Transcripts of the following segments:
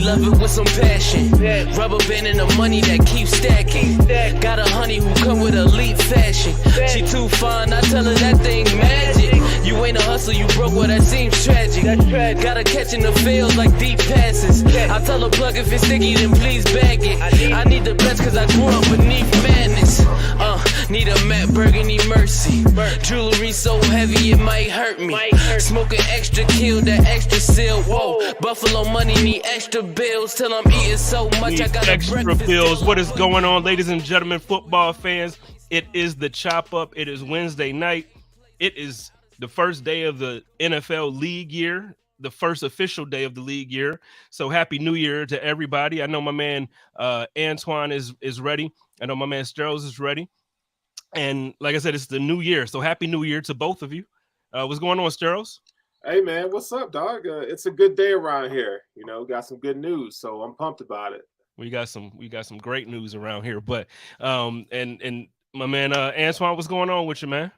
love it with some passion. Rubber band and the money that keeps stacking. Got a honey who come with elite fashion. She too fine, I tell her that thing magic. You ain't a hustle, you broke, well that seems tragic. Gotta catch in the field like deep passes. I tell her plug if it's sticky, then please bag it. I need the best cause I grew up beneath madness. Need a Matt Burgundy Mercy. Jewelry so heavy it might hurt me. Smoking extra kill, that extra seal. Whoa, Buffalo money need extra bills till I'm eating so much I got extra bills. What is going on, ladies and gentlemen, football fans? It is the chop up. It is Wednesday night. It is the first day of the NFL league year, the first official day of the league year. So happy New Year to everybody. I know my man Antwan is ready. I know my man Sterles is ready. And like I said, it's the new year. So happy New Year to both of you. What's going on, Sterles? Hey man, what's up, dog? It's a good day around here. You know, got some good news, so I'm pumped about it. We got some great news around here. But and my man Antwan, what's going on with you, man?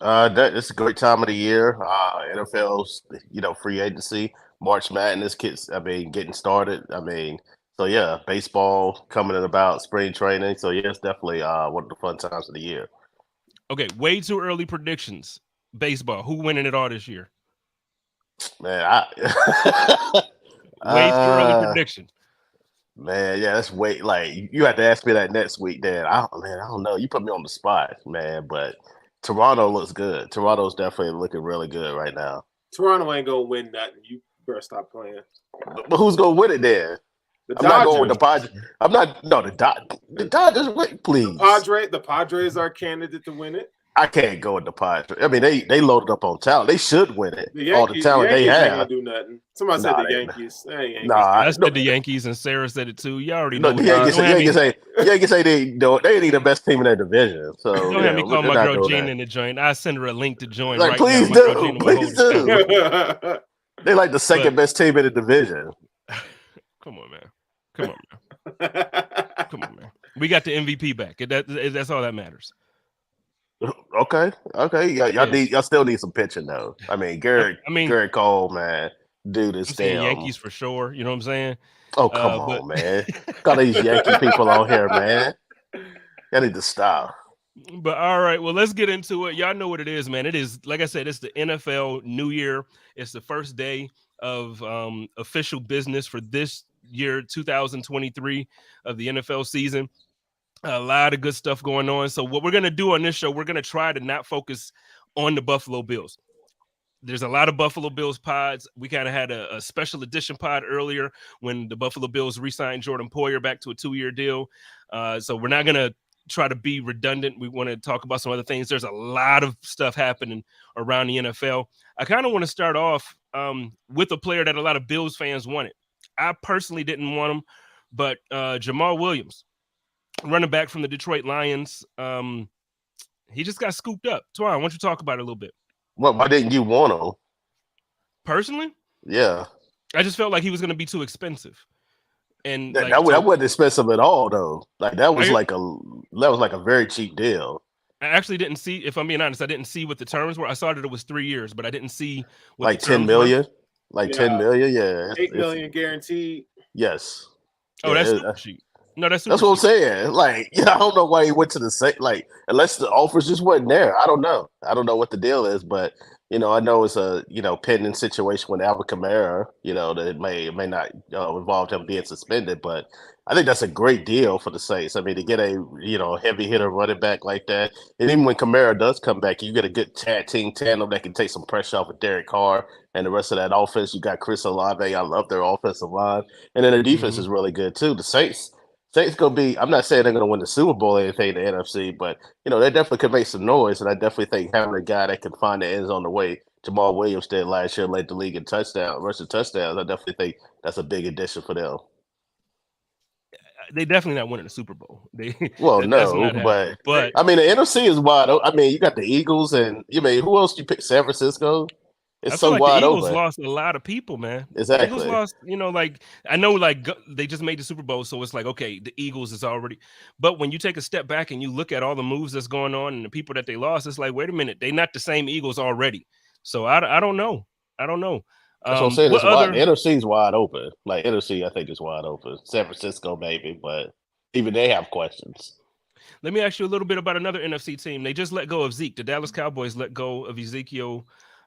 It's a great time of the year. NFL's, free agency, March Madness getting started. So yeah, baseball coming in about, spring training. So yeah, it's definitely one of the fun times of the year. Okay, way too early predictions. Baseball, who winning it all this year? Man, way too early prediction. Man, yeah, that's way you have to ask me that next week. Then I don't know. You put me on the spot, man. But Toronto looks good. Toronto's definitely looking really good right now. Toronto ain't gonna win nothing. You better stop playing. But who's gonna win it then? I'm not going with the Padres. The Dodgers. Wait, please. The Padres are a candidate to win it. I can't go with the Padres. I mean, they loaded up on talent. They should win it. All the talent they have. Ain't gonna do nothing. Somebody said the Yankees. I said the Yankees, and Sarah said it too. You already know. The Yankees say they ain't the best team in their division. So don't have me call my girl Gina in the joint. I send her a link to join. Like, right please now. Please do. They like the second best team in the division. Come on, man. Come on, man. We got the MVP back. That's all that matters. Okay. Y'all still need some pitching though. I mean, Garrett Cole, man, dude is damn. Yankees for sure. You know what I'm saying? Oh, come on, man. Got these Yankee people on here, man. Y'all need to stop. But all right, well, let's get into it. Y'all know what it is, man. It is, like I said, it's the NFL New Year. It's the first day of official business for this year, 2023 of the NFL season. A lot of good stuff going on. So what we're going to do on this show, we're going to try to not focus on the Buffalo Bills. There's a lot of Buffalo Bills pods. We kind of had a special edition pod earlier when the Buffalo Bills re-signed Jordan Poyer back to a 2-year deal. So we're not going to try to be redundant. We want to talk about some other things. There's a lot of stuff happening around the NFL. I kind of want to start off with a player that a lot of Bills fans wanted. I personally didn't want him, but Jamal Williams, running back from the Detroit Lions, he just got scooped up. Twan, why don't you talk about it a little bit? Well, why didn't you want him? Personally? Yeah. I just felt like he was going to be too expensive. And that wasn't expensive at all, though. Like that was like a very cheap deal. I actually didn't see, if I'm being honest, I didn't see what the terms were. I saw that it was 3 years, but I didn't see what like $10 million. Like 10 million, yeah. $8 million guaranteed. Yes. Oh, that's super cheap. No, that's what I'm saying. Like, I don't know why he went to the same. Like, unless the offers just wasn't there. I don't know. I don't know what the deal is, but I know it's a pending situation with Alvin Kamara. That may not involve him being suspended, but I think that's a great deal for the Saints. I mean, to get a heavy hitter running back like that, and even when Kamara does come back, you get a good tandem that can take some pressure off of Derek Carr and the rest of that offense. You got Chris Olave. I love their offensive line, and then the defense is really good too. The Saints gonna be. I'm not saying they're gonna win the Super Bowl or anything in the NFC, but they definitely could make some noise. And I definitely think having a guy that can find the end zone the way Jamal Williams did last year, led the league in rushing touchdowns. I definitely think that's a big addition for them. They definitely not winning the Super Bowl. But I mean the NFC is wide open. I mean you got the Eagles and who else you pick? San Francisco. It's so wide open. The Eagles lost a lot of people, man. Exactly. The Eagles lost, I know, they just made the Super Bowl, so it's like, okay, the Eagles is already. But when you take a step back and you look at all the moves that's going on and the people that they lost, it's like, wait a minute, they're not the same Eagles already. So I don't know. That's what I'm saying. What It's wide. other? The NFC's wide open. Like NFC, I think is wide open. San Francisco, maybe, but even they have questions. Let me ask you a little bit about another NFC team. They just let go of Zeke. The Dallas Cowboys let go of Ezekiel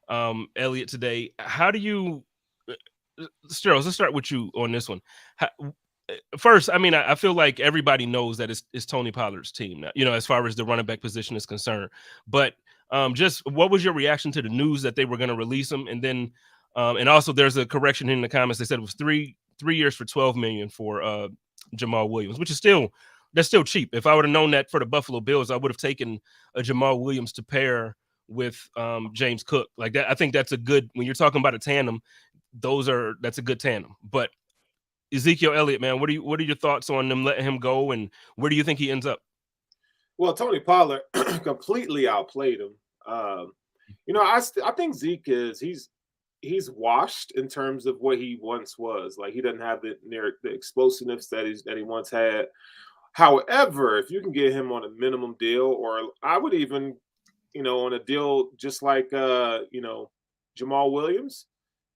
Elliott today. How do you, Sterling, let's start with you on this one. First, I mean, I feel like everybody knows that it's Tony Pollard's team now, you know, as far as the running back position is concerned. But just what was your reaction to the news that they were going to release him? And then, and also there's a correction in the comments. They said it was three years for $12 million for Jamal Williams, which is that's still cheap. If I would have known that for the Buffalo Bills, I would have taken a Jamal Williams to pair with James Cook. Like that, I think that's a good, when you're talking about a tandem, that's a good tandem. But Ezekiel Elliott, man, what are your thoughts on them letting him go, and where do you think he ends up? Well, Tony Pollard completely outplayed him. You know, I think Zeke he's washed in terms of what he once was. Like, he doesn't have the explosiveness that he once had. However, if you can get him on a minimum deal, or I would even, you know, on a deal just like you know, Jamal Williams,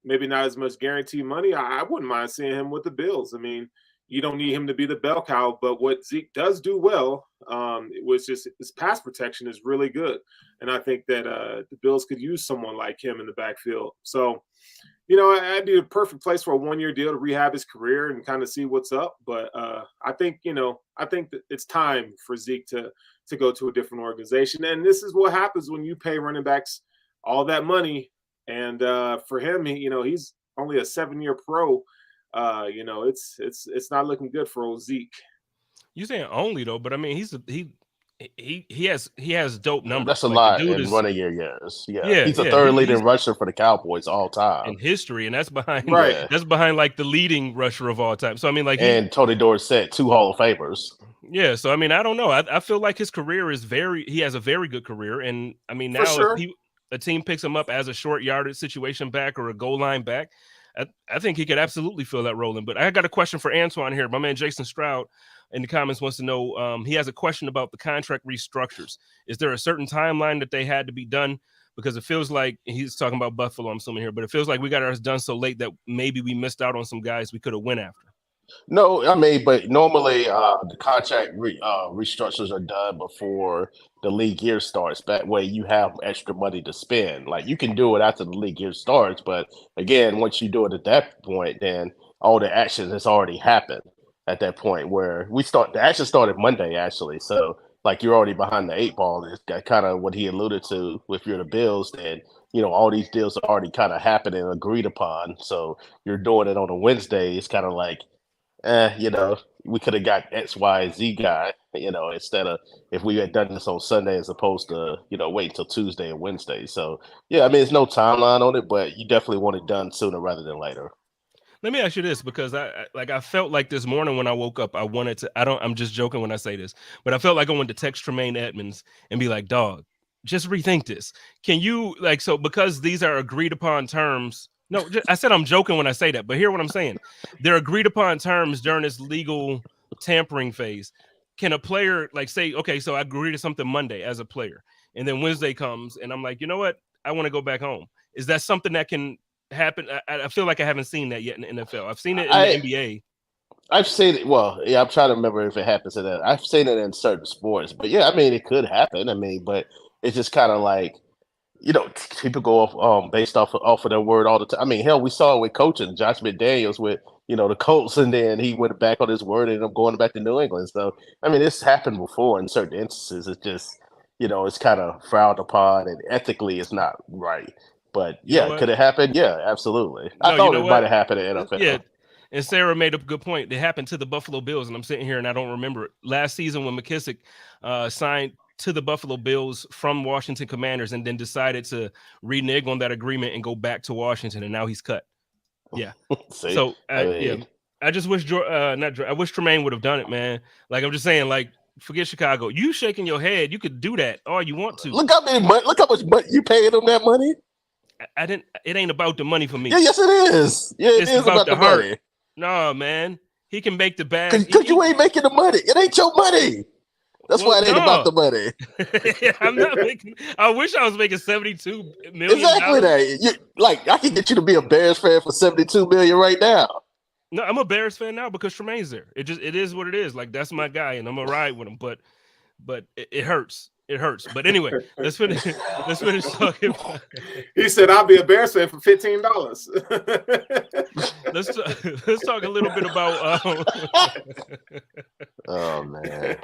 maybe not as much guaranteed money, I wouldn't mind seeing him with the Bills. I mean, you don't need him to be the bell cow, but what Zeke does do well, was just his pass protection is really good. And I think that the Bills could use someone like him in the backfield. So, you know, that'd be a perfect place for a one-year deal to rehab his career and kind of see what's up. But I think that it's time for Zeke to go to a different organization. And this is what happens when you pay running backs all that money. And for him, he's only a 7-year pro. You know, it's not looking good for old Zeke. You saying only though, but I mean, he has dope numbers. That's a like lot in one of your years. Yeah. He's a third leading rusher for the Cowboys all time in history, and that's behind right. That's behind like the leading rusher of all time. So I mean, like, and Tony Dorsett, 2 Hall of Famers. Yeah, so I mean, I don't know. I feel like his career he has a very good career, and I mean, now if a team picks him up as a short yardage situation back or a goal line back, I think he could absolutely fill that role in. But I got a question for Antwan here. My man Jason Stroud in the comments wants to know, he has a question about the contract restructures. Is there a certain timeline that they had to be done? Because it feels like, he's talking about Buffalo, I'm assuming here, but it feels like we got ours done so late that maybe we missed out on some guys we could have went after. No, I mean, but normally the contract restructures are done before the league year starts. That way you have extra money to spend. Like, you can do it after the league year starts, but again, once you do it at that point, then all the action has already happened at that point, where the action started Monday, actually. So, like, you're already behind the 8 ball. It's kind of what he alluded to. If you're the Bills, then, you know, all these deals are already kind of happened and agreed upon. So you're doing it on a Wednesday. It's kind of like, you know, we could have got X, Y, Z guy, you know, instead of if we had done this on Sunday as opposed to, you know, wait until Tuesday and Wednesday. So, yeah, I mean, there's no timeline on it, but you definitely want it done sooner rather than later. Let me ask you this, because I felt like this morning when I woke up, I'm just joking when I say this, but I felt like I wanted to text Tremaine Edmonds and be like, dog, just rethink this. Can you, like, so because these are agreed upon terms. No, I said I'm joking when I say that, but hear what I'm saying. They're agreed upon terms during this legal tampering phase. Can a player, like, say, okay, so I agree to something Monday as a player, and then Wednesday comes and I'm like, you know what? I want to go back home. Is that something that can happen? I feel like I haven't seen that yet in the NFL. I've seen it in the NBA. I've seen it. Well, yeah, I'm trying to remember if it happens in that. I've seen it in certain sports, but yeah, I mean, it could happen. I mean, but it's just kind of like, you know, people go off based off of their word all the time. I mean, hell, we saw it with coaching Josh McDaniels with, you know, the Colts, and then he went back on his word and ended up going back to New England. So, I mean, it's happened before in certain instances. It's just, you know, it's kind of frowned upon, and ethically it's not right. But yeah, could it happen? Yeah, absolutely. I thought it might have happened in NFL. Yeah. And Sarah made a good point. It happened to the Buffalo Bills, and I'm sitting here and I don't remember it. Last season when McKissick signed to the Buffalo Bills from Washington Commanders and then decided to renege on that agreement and go back to Washington, and now he's cut. Yeah. So I just wish I wish Tremaine would have done it, man. Like, I'm just saying, like, forget Chicago. You shaking your head, you could do that all you want to. Look how much money you paying them that money. It ain't about the money for me. Yeah, yes it is. Yeah, it's about the heart. money. No, man. He can make the bag. Because you ain't making the money. It ain't your money. That's why it ain't about the money. I'm not making. I wish I was making $72 million. Exactly that. Like, I can get you to be a Bears fan for $72 million right now. No, I'm a Bears fan now because Tremaine's there. It is what it is. Like, that's my guy, and I'm gonna ride with him. But it hurts. It hurts. But anyway, let's finish talking. He said, "I'll be a Bears fan for $15." Let's talk a little bit about. Oh man,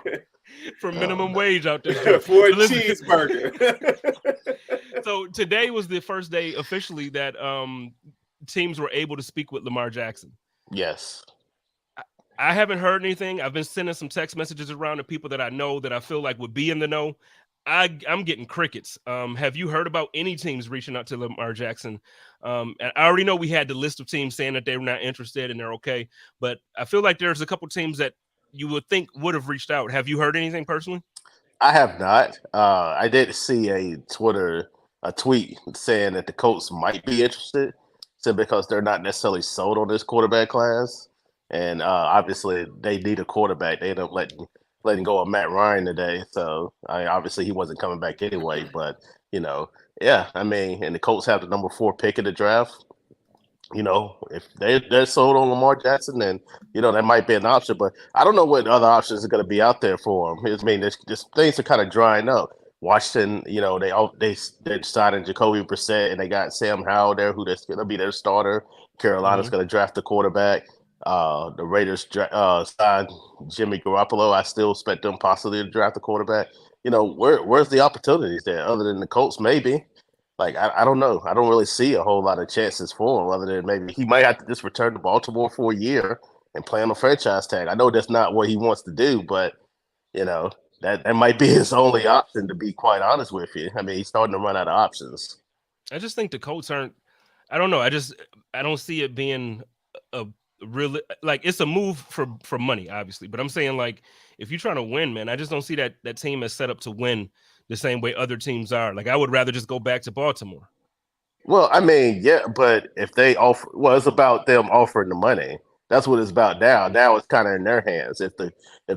for minimum wage out there for a cheeseburger. So today was the first day officially that teams were able to speak with Lamar Jackson. Yes. I haven't heard anything. I've been sending some text messages around to people that I know that I feel like would be in the know. I'm getting crickets. Have you heard about any teams reaching out to Lamar Jackson? And I already know we had the list of teams saying that they were not interested and they're okay. But I feel like there's a couple teams that you would think would have reached out. Have you heard anything personally? I have not. I did see a tweet saying that the Colts might be interested, simply because they're not necessarily sold on this quarterback class. And obviously, they need a quarterback. They ended up letting go of Matt Ryan today. So obviously, he wasn't coming back anyway. But yeah, I mean, and the Colts have the number 4 pick in the draft. If they're sold on Lamar Jackson, then that might be an option. But I don't know what other options are going to be out there for him. I mean, there's just things are kind of drying up. Washington, they decided Jacoby Brissett, and they got Sam Howell there, who that's going to be their starter. Carolina's going to draft the quarterback. The Raiders signed Jimmy Garoppolo. I still expect them possibly to draft the quarterback. Where's the opportunities there other than the Colts? Maybe. Like, I don't know. I don't really see a whole lot of chances for him other than maybe he might have to just return to Baltimore for a year and play on a franchise tag. I know that's not what he wants to do, but that might be his only option, to be quite honest with you. I mean, he's starting to run out of options. I just think the Colts aren't. I don't know. I don't see it being a really, like, it's a move for money, obviously. But I'm saying, like, if you're trying to win, man, I just don't see that team is set up to win the same way other teams are. Like, I would rather just go back to Baltimore. Well, I mean, yeah, but if they offer, it's about them offering the money. That's what it's about now. Now it's kind of in their hands. If the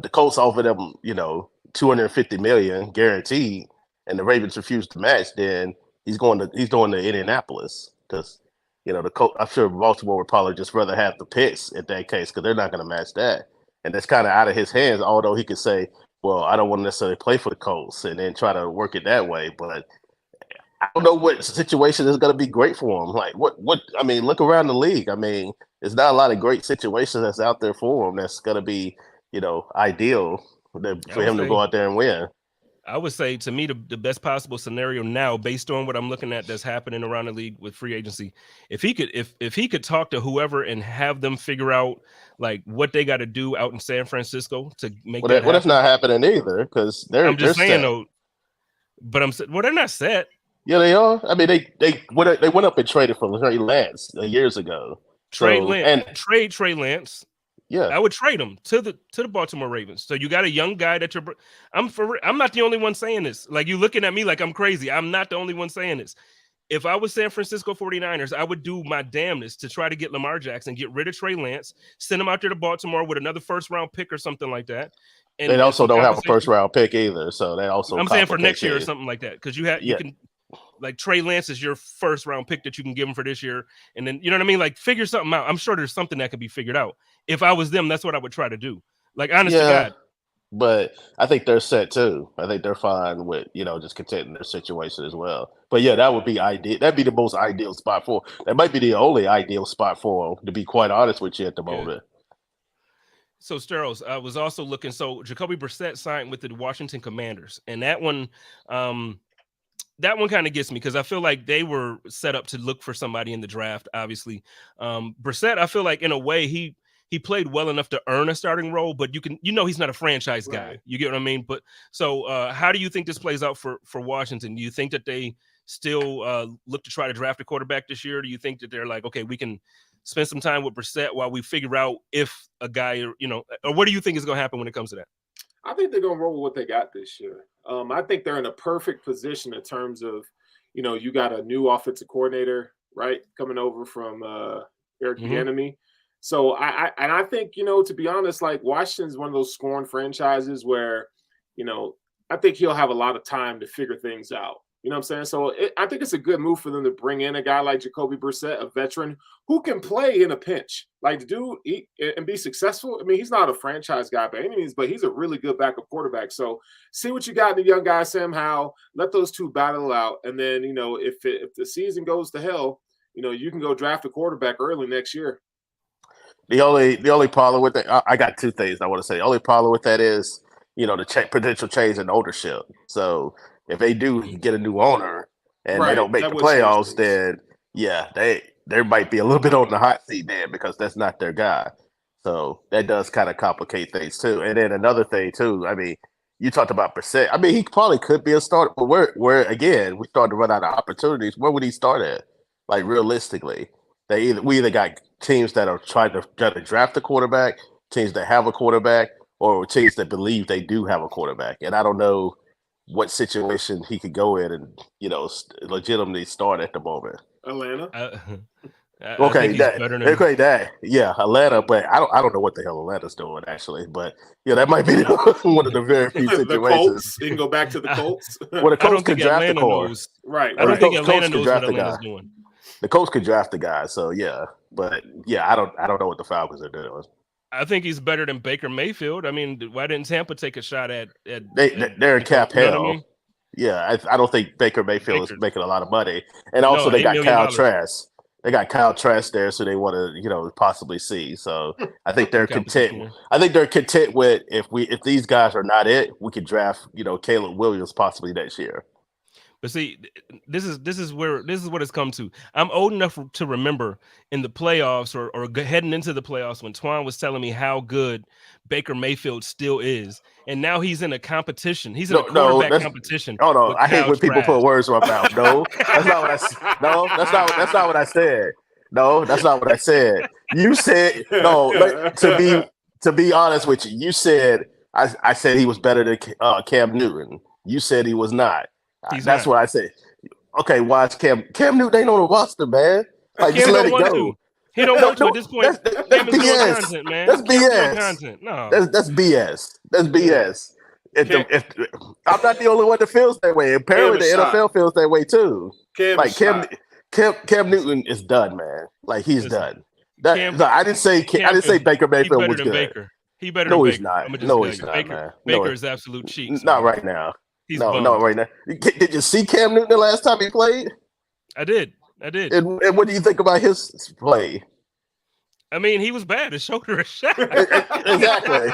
Colts offer them, $250 million guaranteed, and the Ravens refuse to match, then he's going to Indianapolis because the Colts. I'm sure Baltimore would probably just rather have the picks in that case because they're not going to match that, and that's kind of out of his hands. Although he could say, "Well, I don't want to necessarily play for the Colts," and then try to work it that way, but I don't know what situation is going to be great for him. Like, what? I mean, look around the league. I mean, there's not a lot of great situations that's out there for him that's going to be, ideal for him to go out there and win. I would say, to me, the best possible scenario now, based on what I'm looking at that's happening around the league with free agency, if he could talk to whoever and have them figure out like what they got to do out in San Francisco to make that happen. Well, that's not happening either because I'm just saying set. Though. But they're not set. Yeah, they are. I mean, they went up and traded for Trey Lance years ago. Trade Trey Lance. Yeah, I would trade him to the Baltimore Ravens. So you got a young guy that I'm not the only one saying this. Like, you looking at me like I'm crazy. I'm not the only one saying this. If I was San Francisco 49ers, I would do my damnedest to try to get Lamar Jackson, get rid of Trey Lance, send him out there to Baltimore with another first-round pick or something like that. And they also don't have a first-round pick either, so that also. I'm saying for next year or something like that, because you can, like, Trey Lance is your first-round pick that you can give him for this year, and then, you know what I mean? Like, figure something out. I'm sure there's something that could be figured out. If I was them, that's what I would try to do. Like, honest to God. But I think they're set too. I think they're fine with, just contenting their situation as well. But yeah, that would be ideal. That'd be the most ideal spot for. That might be the only ideal spot for them, to be quite honest with you at the moment. So, Steros, I was also looking. So, Jacoby Brissett signed with the Washington Commanders, and that one kind of gets me because I feel like they were set up to look for somebody in the draft. Obviously, Brissett, I feel like in a way he played well enough to earn a starting role, but he's not a franchise guy. Right. You get what I mean? But so how do you think this plays out for Washington? Do you think that they still look to try to draft a quarterback this year? Do you think that they're like, okay, we can spend some time with Brissett while we figure out if a guy, or what do you think is going to happen when it comes to that? I think they're going to roll with what they got this year. I think they're in a perfect position in terms of, you got a new offensive coordinator, right, coming over from Eric Bieniemy. So I think, to be honest, like, Washington's one of those scoring franchises where I think he'll have a lot of time to figure things out. You know what I'm saying? So I think it's a good move for them to bring in a guy like Jacoby Brissett, a veteran who can play in a pinch, like to do and be successful. I mean, he's not a franchise guy by any means, but he's a really good backup quarterback. So see what you got in the young guy, Sam Howell. Let those two battle out, and then if the season goes to hell, you can go draft a quarterback early next year. The only problem with that, I got two things I want to say. The only problem with that is, the potential change in ownership. So if they do get a new owner and they don't make the playoffs, then there might be a little bit on the hot seat then because that's not their guy. So that does kind of complicate things too. And then another thing too, I mean, you talked about Brissett. I mean, he probably could be a starter, but where again, we started to run out of opportunities. Where would he start at? Like realistically, we either got teams that are trying to draft a quarterback, teams that have a quarterback, or teams that believe they do have a quarterback. And I don't know what situation he could go in and legitimately start at the moment. Atlanta. Atlanta, but I don't know what the hell Atlanta's doing actually, but that might be one of the very few situations. The Colts, you can go back to the Colts. Well, the Colts could draft the core. Right. I don't think Atlanta knows what Atlanta's doing. The Colts could draft the guy, so but I don't know what the Falcons are doing. I think he's better than Baker Mayfield. I mean, why didn't Tampa take a shot at they're in cap hell? I mean? Yeah, I don't think Baker Mayfield is making a lot of money, and also they got Kyle Trask. They got Kyle Trask there, so they want to possibly see. So I think they're content. I think they're content with if these guys are not it, we could draft Caleb Williams possibly next year. But see, this is what it's come to. I'm old enough to remember in the playoffs or heading into the playoffs when Twan was telling me how good Baker Mayfield still is, and now he's in a competition. He's in a quarterback competition. Oh no, I hate when people put words in my mouth. No, that's not what I. No, that's not what I said. No, that's not what I said. You said no. To be honest with you, you said I said he was better than Cam Newton. You said he was not. That's what I said. Okay, watch Cam Newton ain't on the roster, man. Like, just let it go. He don't want to at this point. That's BS. Content, man. That's BS. Content. No. That's BS. That's BS. If I'm not the only one that feels that way. Apparently, the NFL feels that way too. Cam Newton is done, man. Like he's done. I didn't say Baker Mayfield was good. Baker. He better than Baker. He's not. No, he's not, man. Baker is absolute cheeks. Not right now. No, right now. Did you see Cam Newton the last time he played? I did. And what do you think about his play? I mean, he was bad. His shoulder is shot. Exactly.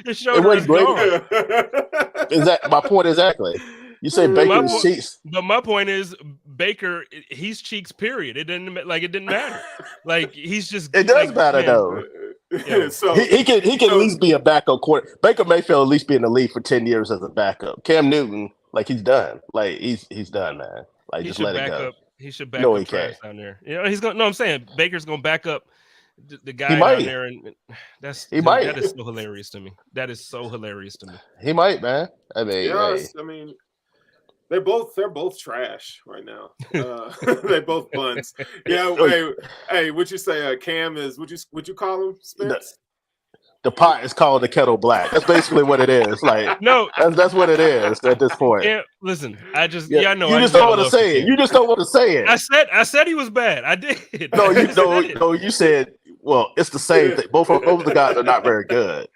His shoulder is gone. My point exactly. You say Baker's cheeks. But my point is Baker, he's cheeks, period. It didn't matter. Like he's just it does matter though. Yeah. So he can at least be a backup quarter. Baker Mayfield at least be in the league for 10 years as a backup. Cam Newton, like he's done. Like he's done, man. Like just let it go. He should back up Travis down there. He's going. No, I'm saying Baker's going to back up the guy down there, and that is so hilarious to me. That is so hilarious to me. He might, man. I mean, I mean, they're both trash right now. They both buns. Yeah. Hey, would you say Cam is? Would you call him Spence? The pot is called the kettle black. That's basically what it is. Like no, that's what it is at this point. Yeah, listen, I know. You just don't want to say it. You just don't want to say it. I said he was bad. I did. No, you said. Well, it's the same thing. Both of the guys are not very good.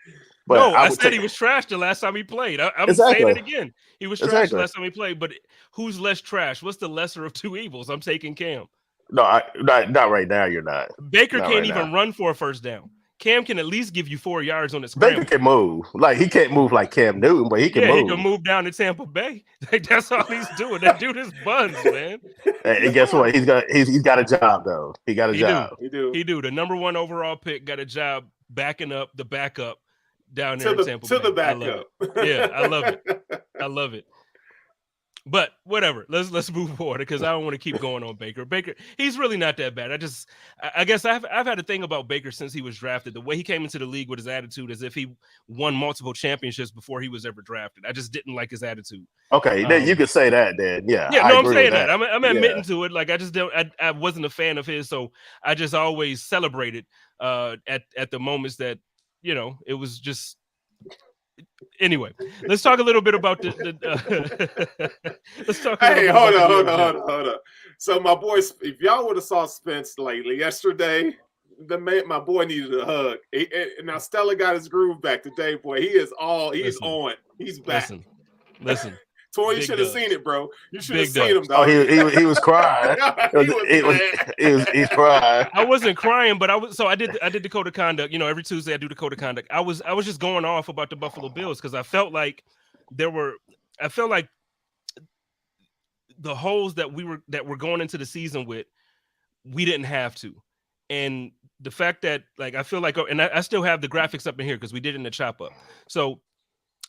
But no, I said he was trash the last time he played. I'm saying it again. He was trash the last time he played. But who's less trash? What's the lesser of two evils? I'm taking Cam. No, not right now. You're not. Baker can't even run for a first down. Cam can at least give you 4 yards on the scramble. Baker can move. Like he can't move like Cam Newton, but he can move. He can move down to Tampa Bay. Like, that's all he's doing. That dude is buns, man. And guess what? He's got a job though. He got a job. He do. The number 1 overall pick got a job backing up the backup down there in Tampa Bay. To the backup. Yeah, I love it. But whatever, let's move forward because I don't want to keep going on Baker. Baker, he's really not that bad. I guess I've had a thing about Baker since he was drafted. The way he came into the league with his attitude as if he won multiple championships before he was ever drafted. I just didn't like his attitude. Okay, then you could say that then. Yeah. I'm saying that. I'm admitting to it. Like I just don't. I wasn't a fan of his, so I just always celebrated at the moments that it was just Anyway, let's talk a little bit about let's talk a little Hey, bit hold about on. So my boys, if y'all would have saw Spence lately yesterday, my boy needed a hug. Now Stella got his groove back today, boy. He's on. He's back. Listen. Tori, you Big should have dubs. seen it, bro. You should have Big seen him, dubs. dog. he was crying. He's crying. I wasn't crying, but I did the code of conduct. You know, every Tuesday I do the code of conduct. I was just going off about the Buffalo Bills because I felt like the holes that were going into the season with, we didn't have to. And the fact that, like, I feel like, and I still have the graphics up in here because we did it in the chop up. So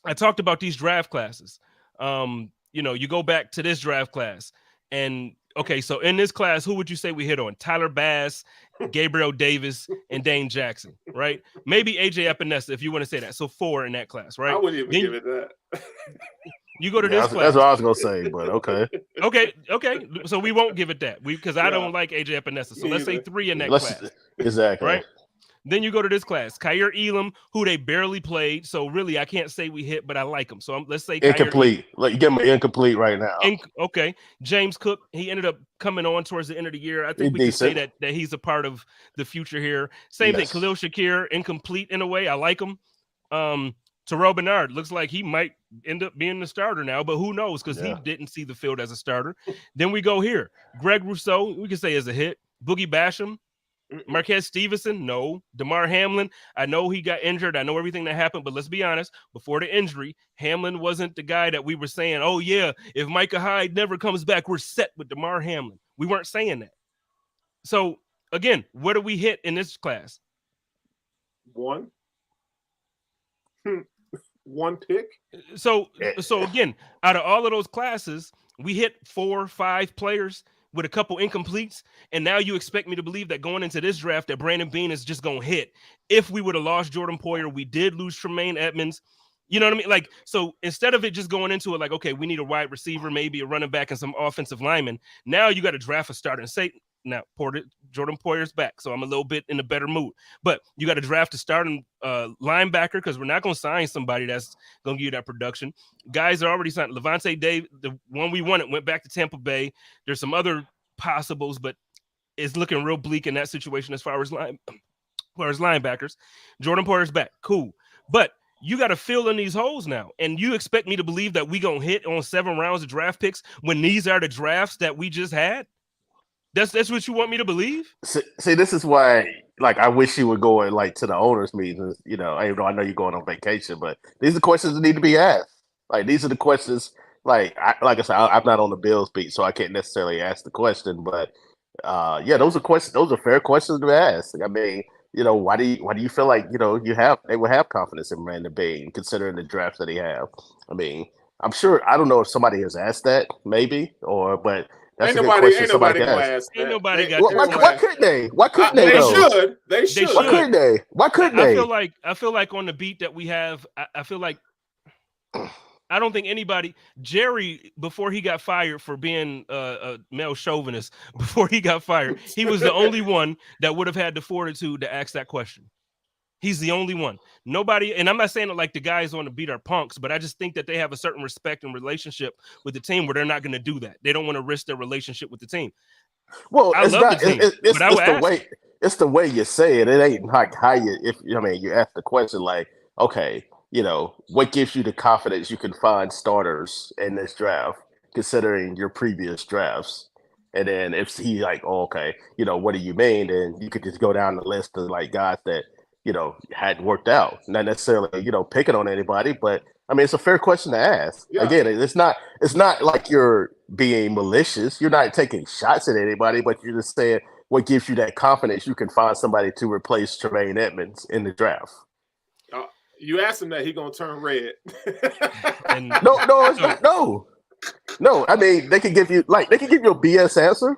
I talked about these draft classes. You know, you go back to this draft class, and okay, so in this class, who would you say we hit on? Tyler Bass, Gabriel Davis, and Dane Jackson, right? Maybe AJ Epinesa, if you want to say that. So 4 in that class, right? I wouldn't even give it that. You go to this class. That's what I was gonna say, but okay. Okay. So we won't give it that. Because I don't like AJ Epinesa. So let's say 3 in that class. Exactly. Right? Then you go to this class, Kyer Elam, who they barely played. So really, I can't say we hit, but I like him. So let's say incomplete. Like, you give him incomplete right now. Okay. James Cook, he ended up coming on towards the end of the year. I think we can say that he's a part of the future here. Same thing, Khalil Shakir, incomplete in a way. I like him. Terrell Bernard looks like he might end up being the starter now, but who knows? Because he didn't see the field as a starter. Then we go here. Greg Rousseau, we can say is a hit. Boogie Basham. Marquez Stevenson, no. DeMar Hamlin, I know he got injured. I know everything that happened, but let's be honest. Before the injury, Hamlin wasn't the guy that we were saying, oh, yeah, if Micah Hyde never comes back, we're set with DeMar Hamlin. We weren't saying that. So, again, what do we hit in this class? 1. 1 pick. So again, out of all of those classes, we hit 4 or 5 players with a couple incompletes, and now you expect me to believe that going into this draft that Brandon Beane is just going to hit. If we would have lost Jordan Poyer, we did lose Tremaine Edmonds. You know what I mean? Like, so instead of it just going into it like, okay, we need a wide receiver, maybe a running back and some offensive linemen, now you got to draft a starter and say, now Jordan Poyer's back, so I'm a little bit in a better mood. But you got to draft a starting linebacker because we're not going to sign somebody that's going to give you that production. Guys are already signed. Levante Dave, the one we wanted, went back to Tampa Bay. There's some other possibles, but it's looking real bleak in that situation as far as linebackers. Jordan Poyer's back, cool. But you got to fill in these holes now, and you expect me to believe that we going to hit on 7 rounds of draft picks when these are the drafts that we just had? That's what you want me to believe? See, this is why, like, I wish you would go like to the owners' meetings. You know, even though I know you're going on vacation, but these are the questions that need to be asked. Like, these are the questions. Like I said, I'm not on the Bills beat, so I can't necessarily ask the question. But those are questions. Those are fair questions to ask. I mean, you know, why do you feel like, you know, they will have confidence in Brandon Beane considering the drafts that he have? I mean, I'm sure. I don't know if somebody has asked that, maybe, but. That's Ain't nobody gonna ask that. Ain't nobody got why couldn't they? Why couldn't they? They should. Why couldn't they? Why couldn't they? I feel like on the beat that we have, I feel like I don't think anybody, Jerry, before he got fired for being a male chauvinist, before he got fired, he was the only one that would have had the fortitude to ask that question. He's the only one. Nobody, and I'm not saying that like the guys on the beat are punks, but I just think that they have a certain respect and relationship with the team where they're not going to do that. They don't want to risk their relationship with the team. Well, I love the team, it's the way. It's the way you say it. It ain't like how you. You ask the question like, okay, you know, what gives you the confidence you can find starters in this draft, considering your previous drafts? And then if he like, oh, okay, you know, what do you mean? Then you could just go down the list of like guys that, you know, hadn't worked out. Not necessarily, you know, picking on anybody, but I mean, it's a fair question to ask. Yeah. Again, it's not like you're being malicious. You're not taking shots at anybody, but you're just saying what gives you that confidence you can find somebody to replace Tremaine Edmonds in the draft. You asked him that, he gonna turn red. No. I mean, they can give you a BS answer.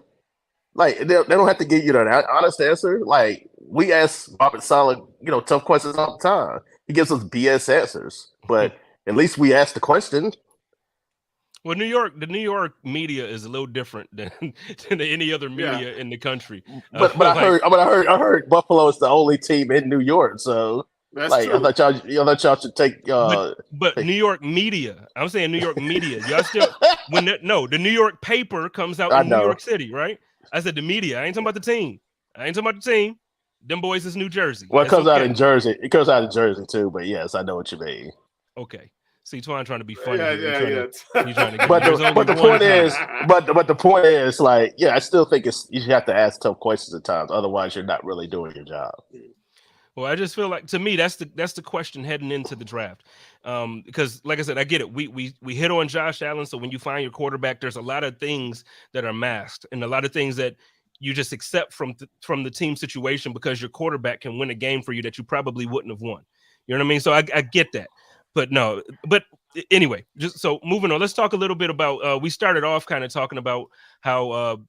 Like they don't have to give you an honest answer. Like we ask Robert Saleh, you know, tough questions all the time. He gives us BS answers, but at least we ask the question. Well, the New York media is a little different than any other media in the country. But I heard Buffalo is the only team in New York, so That's Like true. I thought y'all should take. But New York media, I'm saying New York media, y'all still the New York paper comes out I in New know. York City, right? I said the media. I ain't talking about the team. I ain't talking about the team. Them boys is New Jersey. Well, it It's comes out okay. in Jersey. It comes out in Jersey too. But yes, I know what you mean. Okay. See, Twan trying to be funny Yeah, here. yeah. He's trying to get. But There's only the one point team. is, but the point is, like, yeah, I still think you have to ask tough questions at times. Otherwise, you're not really doing your job. Well, I just feel like, to me, that's the question heading into the draft. Because like I said, I get it. We hit on Josh Allen. So when you find your quarterback, there's a lot of things that are masked and a lot of things that you just accept from the team situation because your quarterback can win a game for you that you probably wouldn't have won. You know what I mean? So I get that. But no, but anyway, just so moving on, let's talk a little bit about, we started off kind of talking about how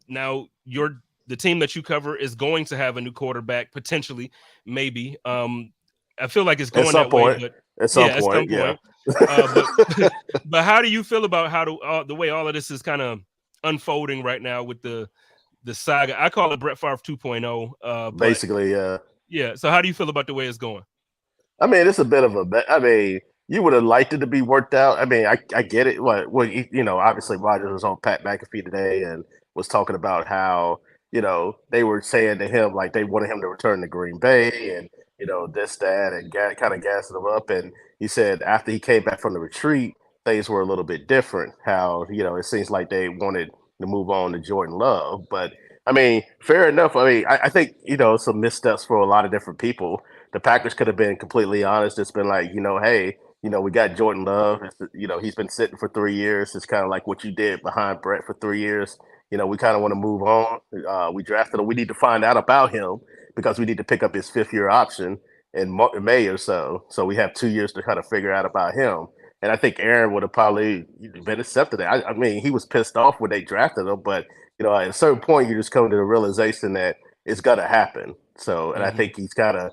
now the team that you cover is going to have a new quarterback, potentially, maybe. I feel like it's At going some that way, point. but At some at some point, yeah. point. But but how do you feel about the way all of this is kind of unfolding right now with the saga? I call it Brett Favre 2.0. But Basically, yeah. yeah. So how do you feel about the way it's going? I mean, it's a bit of I mean, you would have liked it to be worked out. I mean, I get it. Obviously, Rodgers was on Pat McAfee today and was talking about how they were saying to him like they wanted him to return to Green Bay and this that and kind of gassing him up. And he said after he came back from the retreat, things were a little bit different. How it seems like they wanted to move on to Jordan Love, but I mean, fair enough. I mean, I think some missteps for a lot of different people. The Packers could have been completely honest. It's been like, hey, we got Jordan Love. He's been sitting for 3 years. It's kind of like what you did behind Brett for 3 years. We kind of want to move on. We drafted him. We need to find out about him because we need to pick up his 5th-year option in May or so. So we have 2 years to kind of figure out about him. And I think Aaron would have probably been accepted. I mean, he was pissed off when they drafted him, but at a certain point, you just come to the realization that it's gonna happen. So, and I think he's kind of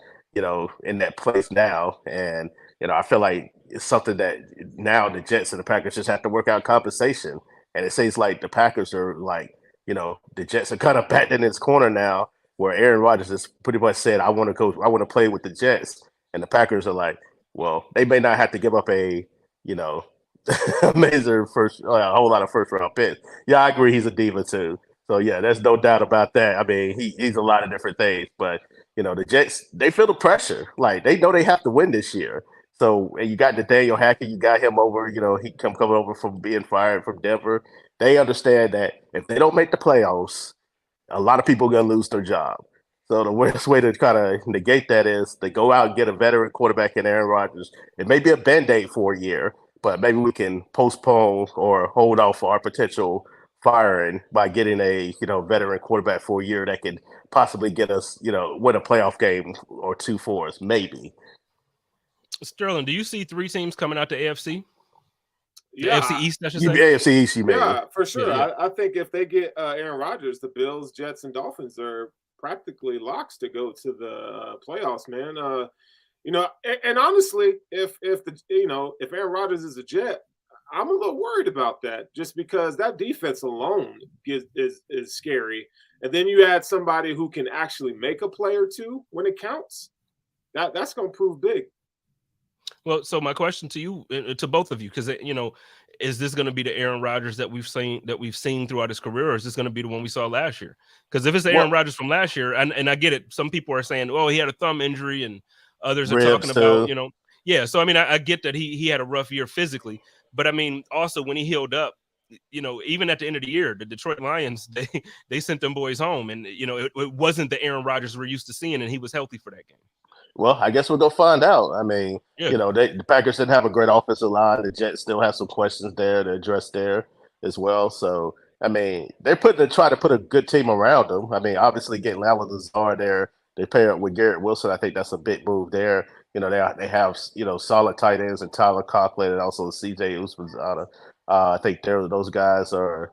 in that place now. And, I feel like it's something that now the Jets and the Packers just have to work out compensation. And it seems like the Packers are like, the Jets are kind of backed in its corner now where Aaron Rodgers has pretty much said, I want to play with the Jets. And the Packers are like, well, they may not have to give up a, amazing a whole lot of first round picks. Yeah, I agree. He's a diva too. So yeah, there's no doubt about that. I mean, he's a lot of different things, but the Jets, they feel the pressure. Like they know they have to win this year. So and you got Nathaniel Hackett, you got him over. He coming over from being fired from Denver. They understand that if they don't make the playoffs, a lot of people are gonna lose their job. So the worst way to kind of negate that is they go out and get a veteran quarterback in Aaron Rodgers. It may be a band-aid for a year, but maybe we can postpone or hold off our potential firing by getting a veteran quarterback for a year that could possibly get us win a playoff game or 2 for us, maybe. Sterling, do you see 3 teams coming out to AFC? The Yeah, AFC East, I should say. AFC East, you mean? Yeah, for sure. Yeah. I think if they get Aaron Rodgers, the Bills, Jets, and Dolphins are practically locks to go to the playoffs, man. And honestly, if Aaron Rodgers is a Jet, I'm a little worried about that just because that defense alone is scary. And then you add somebody who can actually make a play or two when it counts. That's going to prove big. Well, so my question to you, to both of you, because is this going to be the Aaron Rodgers that we've seen throughout his career, or is this going to be the one we saw last year? Because if it's Aaron Rodgers from last year, and I get it, some people are saying, "Oh, he had a thumb injury," and others are talking about, yeah. So I mean, I get that he had a rough year physically, but I mean, also when he healed up, even at the end of the year, the Detroit Lions they sent them boys home, and it wasn't the Aaron Rodgers we're used to seeing, and he was healthy for that game. Well, I guess we'll go find out. I mean, the Packers didn't have a great offensive line. The Jets still have some questions there to address there as well. So, I mean, they're try to put a good team around them. I mean, obviously getting Alan Lazard there, they pair up with Garrett Wilson. I think that's a big move there. They have solid tight ends and Tyler Conklin and also CJ Usmanzada. I think those guys are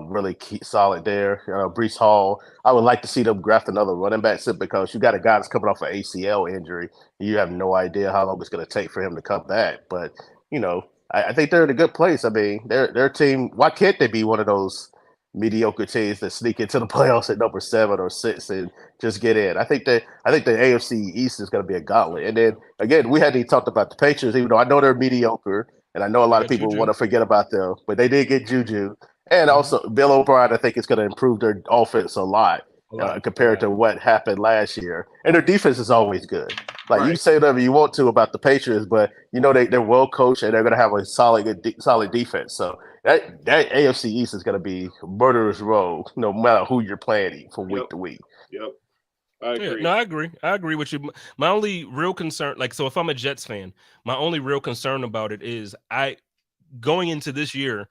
really solid there. Brees Hall. I would like to see them draft another running back simply because you got a guy that's coming off an ACL injury. You have no idea how long it's going to take for him to come back. But I think they're in a good place. I mean, their team. Why can't they be one of those mediocre teams that sneak into the playoffs at number 7 or 6 and just get in. I think the AFC East is going to be a gauntlet. And then again, we hadn't even talked about the Patriots, even though I know they're mediocre, and I know a lot of people want to forget about them, but they did get Juju, and also Bill O'Brien. I think it's going to improve their offense a lot. Compared to what happened last year. And their defense is always good. Like you say whatever you want to about the Patriots, but you know they're well coached and they're going to have a solid defense. So that AFC East is going to be murderous row no matter who you're playing from week to week. Yep. I agree. Yeah, no, I agree with you. My only real concern, so if I'm a Jets fan, my only real concern about it is going into this year,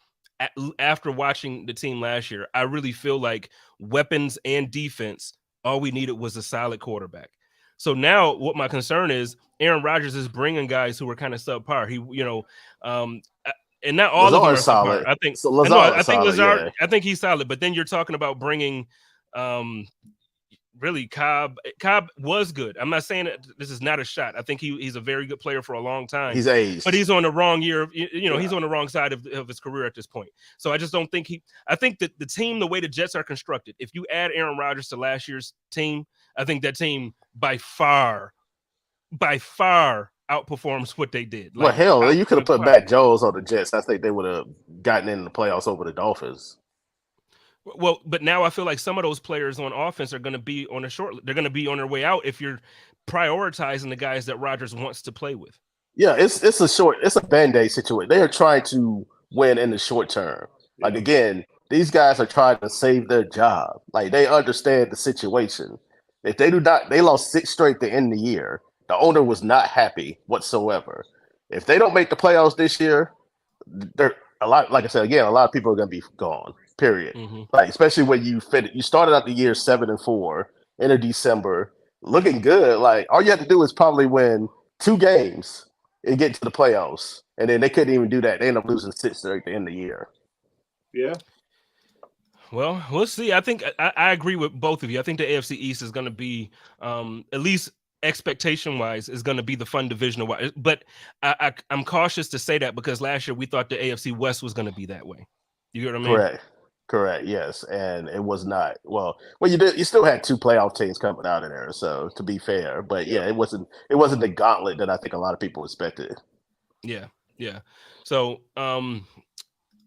after watching the team last year, I really feel like weapons and defense, all we needed was a solid quarterback. So now what my concern is, Aaron Rodgers is bringing guys who are kind of subpar. And not all Lazard of them are solid. subpar. I think Lazard, yeah. I think he's solid, but then you're talking about bringing really Cobb was good. I'm not saying that this is not a shot. I think he's a very good player for a long time. He's aged, but he's on the wrong year. He's on the wrong side of his career at this point. So I just don't think I think that the team, the way the Jets are constructed, if you add Aaron Rodgers to last year's team, I think that team by far outperforms what they did. Well, hell, you could have put Matt Jones on the Jets. I think they would have gotten in the playoffs over the Dolphins. Well, but now I feel like some of those players on offense are going to be they're going to be on their way out if you're prioritizing the guys that Rodgers wants to play with. Yeah, it's a Band-Aid situation. They are trying to win in the short term. Like, again, these guys are trying to save their job. Like, they understand the situation. If they lost 6 straight to end the year. The owner was not happy whatsoever. If they don't make the playoffs this year, like I said, again, a lot of people are going to be gone. Period. Mm-hmm. Like, especially when you started out the year 7-4, enter December, looking good. Like, all you have to do is probably win 2 games and get to the playoffs. And then they couldn't even do that. They end up losing 6 at the end of the year. Yeah. Well, we'll see. I think I agree with both of you. I think the AFC East is going to be at least expectation-wise is going to be the fun division. But I'm cautious to say that because last year we thought the AFC West was going to be that way. You get what I mean? Correct. Yes, and it was not. Well, you still had 2 playoff teams coming out of there. So to be fair, but yeah, it wasn't the gauntlet that I think a lot of people expected. Yeah. So,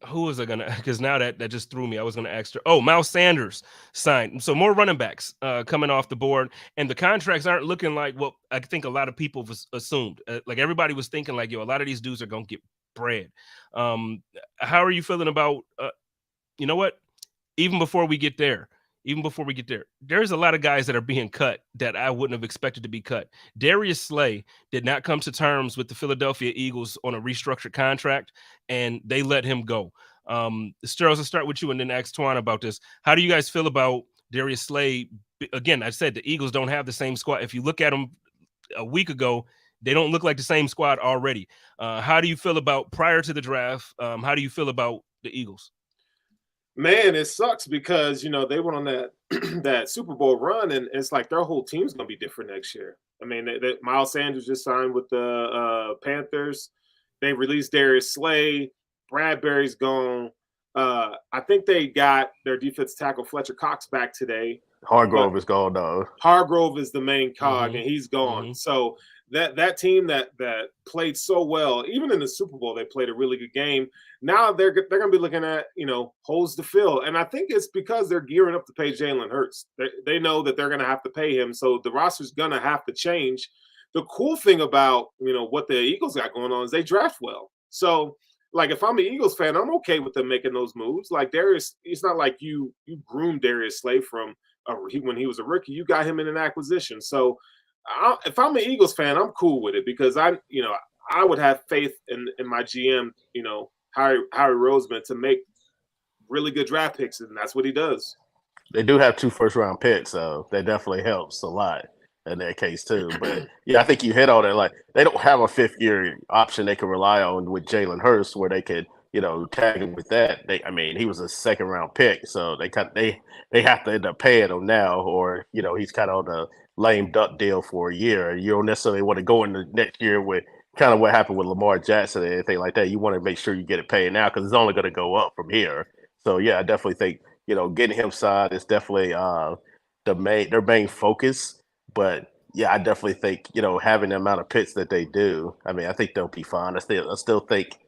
who was I gonna? Because now that just threw me. I was gonna ask her. Oh, Miles Sanders signed. So more running backs coming off the board, and the contracts aren't looking like what I think a lot of people assumed. Like everybody was thinking, like, a lot of these dudes are gonna get bread. How are you feeling about? You know what? Even before we get there, there's a lot of guys that are being cut that I wouldn't have expected to be cut. Darius Slay did not come to terms with the Philadelphia Eagles on a restructured contract, and they let him go. Sterles, I'll start with you and then ask Twan about this. How do you guys feel about Darius Slay? Again, I said the Eagles don't have the same squad. If you look at them a week ago, they don't look like the same squad already. How do you feel about prior to the draft? How do you feel about the Eagles? Man, it sucks because, they went on that that Super Bowl run, and it's like their whole team's going to be different next year. I mean, Miles Sanders just signed with the Panthers. They released Darius Slay. Bradbury's gone. I think they got their defense tackle Fletcher Cox back today. Hargrove is gone, though. Hargrove is the main cog, and he's gone. Mm-hmm. So that team that played so well, even in the Super Bowl, they played a really good game. Now they're going to be looking at, holes to fill. And I think it's because they're gearing up to pay Jalen Hurts. They know that they're going to have to pay him. So the roster's going to have to change. The cool thing about, what the Eagles got going on is they draft well. So, like, if I'm an Eagles fan, I'm okay with them making those moves. Like, Darius, it's not like you groomed Darius Slay from when he was a rookie. You got him in an acquisition. So, if I'm an Eagles fan, I'm cool with it because I would have faith in my GM, Harry Roseman, to make really good draft picks, and that's what he does. They do have 2 first-round picks, so that definitely helps a lot in that case too. But yeah, I think you hit on it. Like, they don't have a 5th-year option they can rely on with Jalen Hurts, where they could tag him with that. He was a 2nd-round pick, so they have to end up paying him now, or he's kind of on a lame duck deal for a year. You don't necessarily want to go into next year with kind of what happened with Lamar Jackson and anything like that. You want to make sure you get it paid now because it's only going to go up from here. So yeah, I definitely think getting him signed is definitely their main focus. But yeah, I definitely think having the amount of picks that they do, I mean, I think they'll be fine. I still think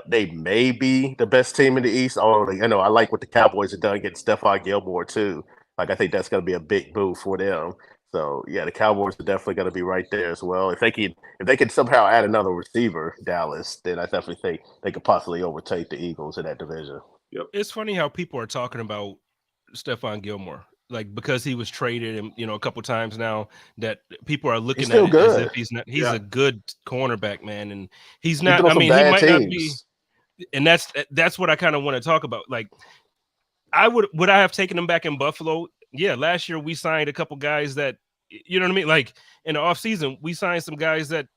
they may be the best team in the East. Although I like what the Cowboys have done getting Stephon Gilmore too. Like I think that's going to be a big move for them. So yeah, the Cowboys are definitely going to be right there as well. If they can somehow add another receiver, Dallas, then I definitely think they could possibly overtake the Eagles in that division. Yep. It's funny how people are talking about Stephon Gilmore, like because he was traded and a couple times now that people are looking still at it as good. if he's not. He's Yeah. a good cornerback, man, and he's He's not. been on I some mean, he bad might not be, teams. and that's what I kind of want to talk about. Like, would I have taken him back in Buffalo? Yeah, last year we signed a couple guys that you know what I mean. Like in the offseason, we signed some guys that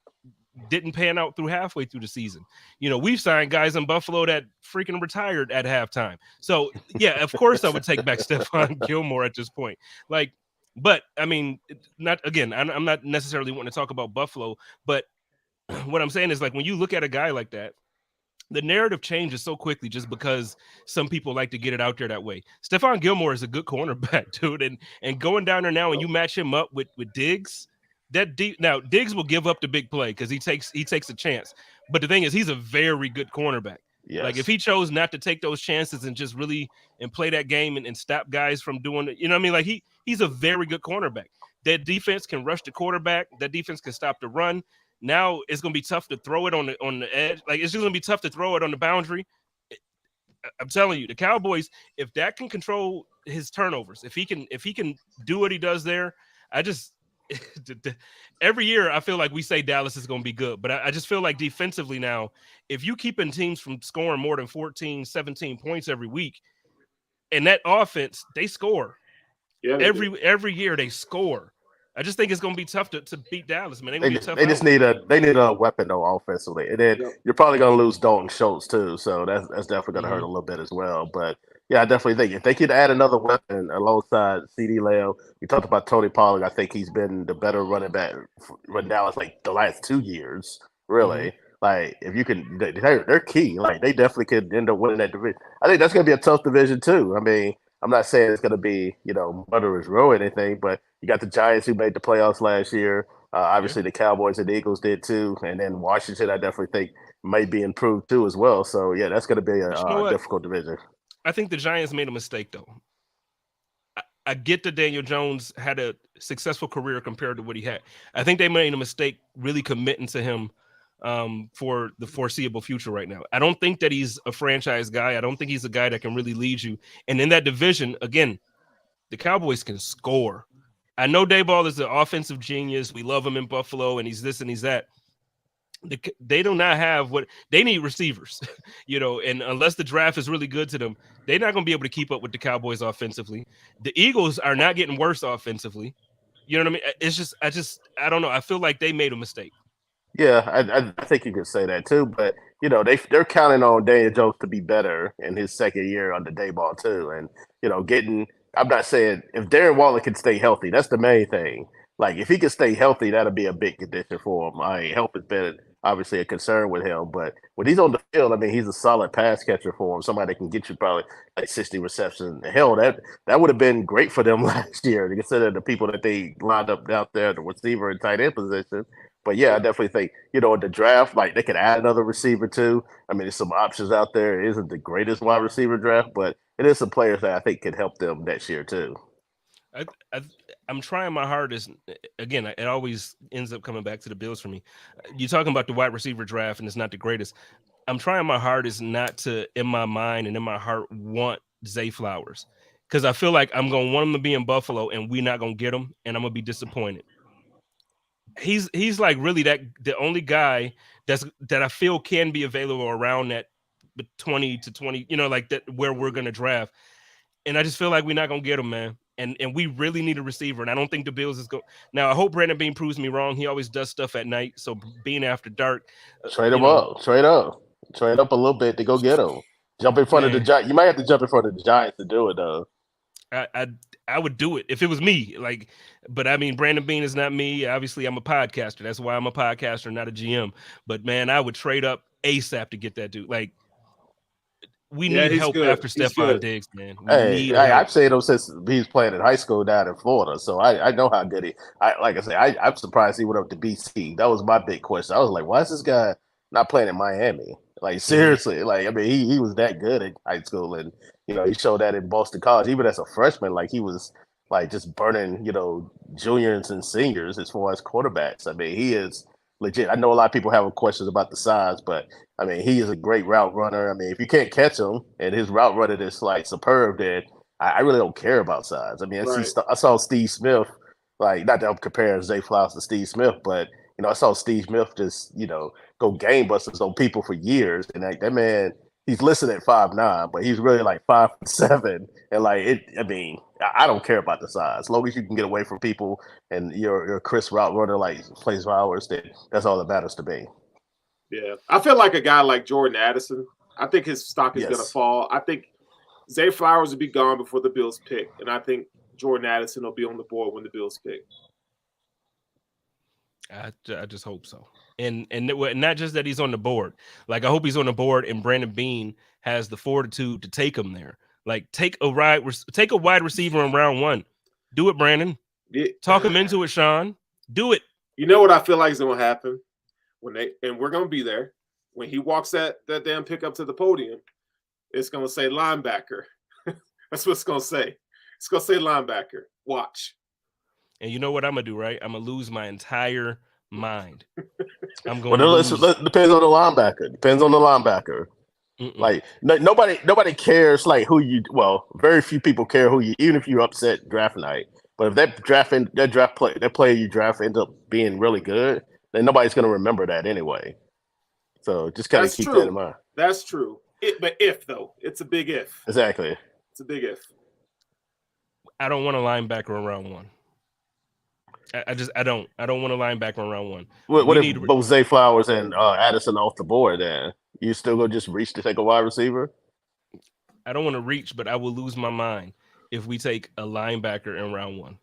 didn't pan out through halfway through the season. We've signed guys in Buffalo that freaking retired at halftime. So yeah, of course I would take back Stephon Gilmore at this point. Like, but I mean, not again. I'm not necessarily wanting to talk about Buffalo, but what I'm saying is like when you look at a guy like that, the narrative changes so quickly just because some people like to get it out there that way. Stephon Gilmore is a good cornerback, dude, and going down there now and you match him up with Diggs. Now Diggs will give up the big play because he takes a chance. But the thing is, he's a very good cornerback. Yes. Like if he chose not to take those chances and just really and play that game and stop guys from doing it, you know what I mean? Like he's a very good cornerback. That defense can rush the quarterback. That defense can stop the run. Now it's gonna be tough to throw it on the edge. Like it's just gonna be tough to throw it on the boundary. I'm telling you, the Cowboys, if that can control his turnovers, if he can do what he does there, I just every year I feel like we say Dallas is going to be good, but I just feel like defensively now, if you keeping teams from scoring more than 14, 17 points every week, and that offense, they score. Yeah, Every year they score. I just think it's going to be tough to beat Dallas, man. They just need a weapon though offensively, and then you're probably going to lose Dalton Schultz too, so that's definitely going to hurt a little bit as well. But yeah, I definitely think if they could add another weapon alongside CeeDee Lamb, you talked about Tony Pollard. I think he's been the better running back for Dallas like the last 2 years, really. Like if you can, they're key. Like they definitely could end up winning that division. I think that's going to be a tough division too. I mean, I'm not saying it's going to be murderer's row or anything, but you got the Giants who made the playoffs last year. Obviously, the Cowboys and the Eagles did too, and then Washington, I definitely think may be improved too as well. So yeah, that's going to be a difficult division. I think the Giants made a mistake though. I get that Daniel Jones had a successful career compared to what he had. I think they made a mistake really committing to him for the foreseeable future right now. I don't think that he's a franchise guy. I don't think he's a guy that can really lead you. And in that division, again, the Cowboys can score. I know Daboll is an offensive genius. We love him in Buffalo, and he's this and he's that. They do not have what they need receivers, and unless the draft is really good to them, they're not going to be able to keep up with the Cowboys offensively. The Eagles are not getting worse offensively. You know what I mean? It's just, I don't know. I feel like they made a mistake. Yeah, I think you could say that too. But they're counting on Daniel Jones to be better in his second year under Daboll too, and I'm not saying if Darren Waller can stay healthy, that's the main thing. Like if he can stay healthy, that'll be a big condition for him. Health has been obviously a concern with him, but when he's on the field, I mean, he's a solid pass catcher for him. Somebody that can get you probably like 60 receptions. Hell, that would have been great for them last year to consider the people that they lined up out there, the receiver and tight end position. But yeah, I definitely think, the draft, like they could add another receiver too. I mean, there's some options out there. It isn't the greatest wide receiver draft, but it is some players that I think could help them next year too. I'm trying my hardest. Again, it always ends up coming back to the Bills for me. You're talking about the wide receiver draft, and it's not the greatest. I'm trying my hardest not to, in my mind and in my heart, want Zay Flowers because I feel like I'm going to want him to be in Buffalo, and we're not going to get him, and I'm going to be disappointed. He's like really the only guy that I feel can be available around that 20 to 20, like that where we're going to draft. And I just feel like we're not going to get him, man. And we really need a receiver. And I don't think the Bills is going. Now, I hope Brandon Beane proves me wrong. He always does stuff at night. So being after dark. Trade him up. Trade up a little bit to go get him. Jump in front of the Giants. You might have to jump in front of the Giants to do it, though. I would do it if it was me. But I mean, Brandon Beane is not me. Obviously, I'm a podcaster. That's why I'm a podcaster, not a GM. But man, I would trade up ASAP to get that dude. Like, we need he's help good. after He's Stephon good. Diggs, man. We Hey, need help. I've seen him since he's playing in high school down in Florida, so I know how good he. Like I say, I'm surprised he went up to BC. That was my big question. I was like, why is this guy not playing in Miami? Like seriously, like I mean, he was that good in high school, and he showed that in Boston College. Even as a freshman, like he was like just burning juniors and seniors as far as quarterbacks. I mean, he is legit. I know a lot of people have questions about the size, but I mean, he is a great route runner. I mean, if you can't catch him and his route running is like superb, then I really don't care about size. I mean, I saw Steve Smith, like not that I'm comparing Zay Flowers to Steve Smith, but I saw Steve Smith just go gangbusters on people for years, and that man, he's listed at 5'9", but he's really like 5'7", and like it. I mean, I don't care about the size, as long as you can get away from people and you're a crisp route runner like plays Flowers, then that's all that matters to me. Yeah, I feel like a guy like Jordan Addison. I think his stock is going to fall. I think Zay Flowers will be gone before the Bills pick, and I think Jordan Addison will be on the board when the Bills pick. I just hope so, and not just that he's on the board. Like I hope he's on the board, and Brandon Beane has the fortitude to take him there. Like take a wide receiver in round 1. Do it, Brandon. Talk him into it, Sean. Do it. You know what I feel like is going to happen? And we're going to be there, when he walks that damn pickup to the podium, it's going to say linebacker. That's what it's going to say. It's going to say linebacker. Watch. And you know what I'm going to do, right? I'm going to lose my entire mind. I'm going depends on the linebacker. Depends on the linebacker. Like nobody cares like who you. Well, very few people care who you. Even if you're upset draft night, but if that player you draft ends up being really good, then nobody's going to remember that anyway. So just kind of keep that in mind. That's true. But if, though, it's a big if. Exactly. It's a big if. I don't want a linebacker in round 1. I don't want a linebacker in round 1. What if both Zay Flowers and Addison off the board then? You still going to just reach to take a wide receiver? I don't want to reach, but I will lose my mind if we take a linebacker in round 1.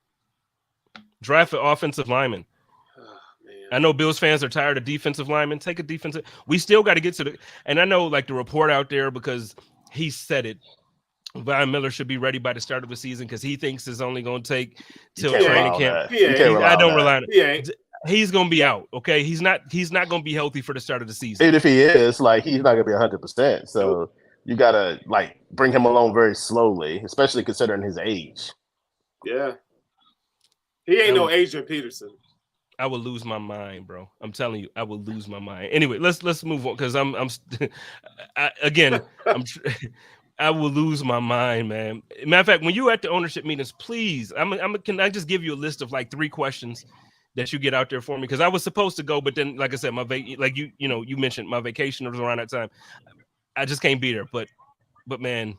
Draft an offensive lineman. I know Bills fans are tired of defensive linemen. Take a defensive. We still got to get to the. And I know, like the report out there, because he said it. Von Miller should be ready by the start of the season because he thinks it's only going to take till training camp. I don't rely on it. He's going to be out. Okay, he's not going to be healthy for the start of the season. And if he is, like, he's not going to be 100%. So you got to like bring him along very slowly, especially considering his age. Yeah, he ain't no Adrian Peterson. I will lose my mind, bro. I'm telling you, I will lose my mind. Anyway, let's move on because I will lose my mind, man. Matter of fact, when you at the ownership meetings, please, can I just give you a list of like 3 questions that you get out there for me? Because I was supposed to go, but then, like I said, you mentioned my vacation was around that time. I just can't be there. But man,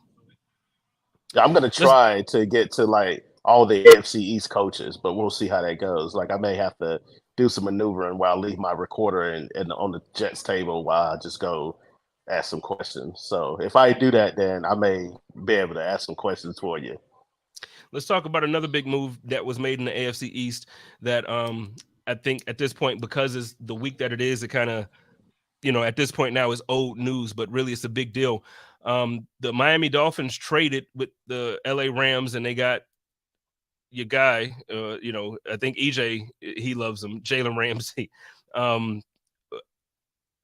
I'm gonna try to get to like all the AFC East coaches, but we'll see how that goes. Like I may have to do some maneuvering while I leave my recorder and on the Jets table while I just go ask some questions. So if I do that, then I may be able to ask some questions for you. Let's talk about another big move that was made in the AFC East that I think at this point, because it's the week that it is, it kind of, at this point now is old news, but really it's a big deal. The Miami Dolphins traded with the LA Rams and they got your guy, I think EJ, he loves him, Jalen Ramsey.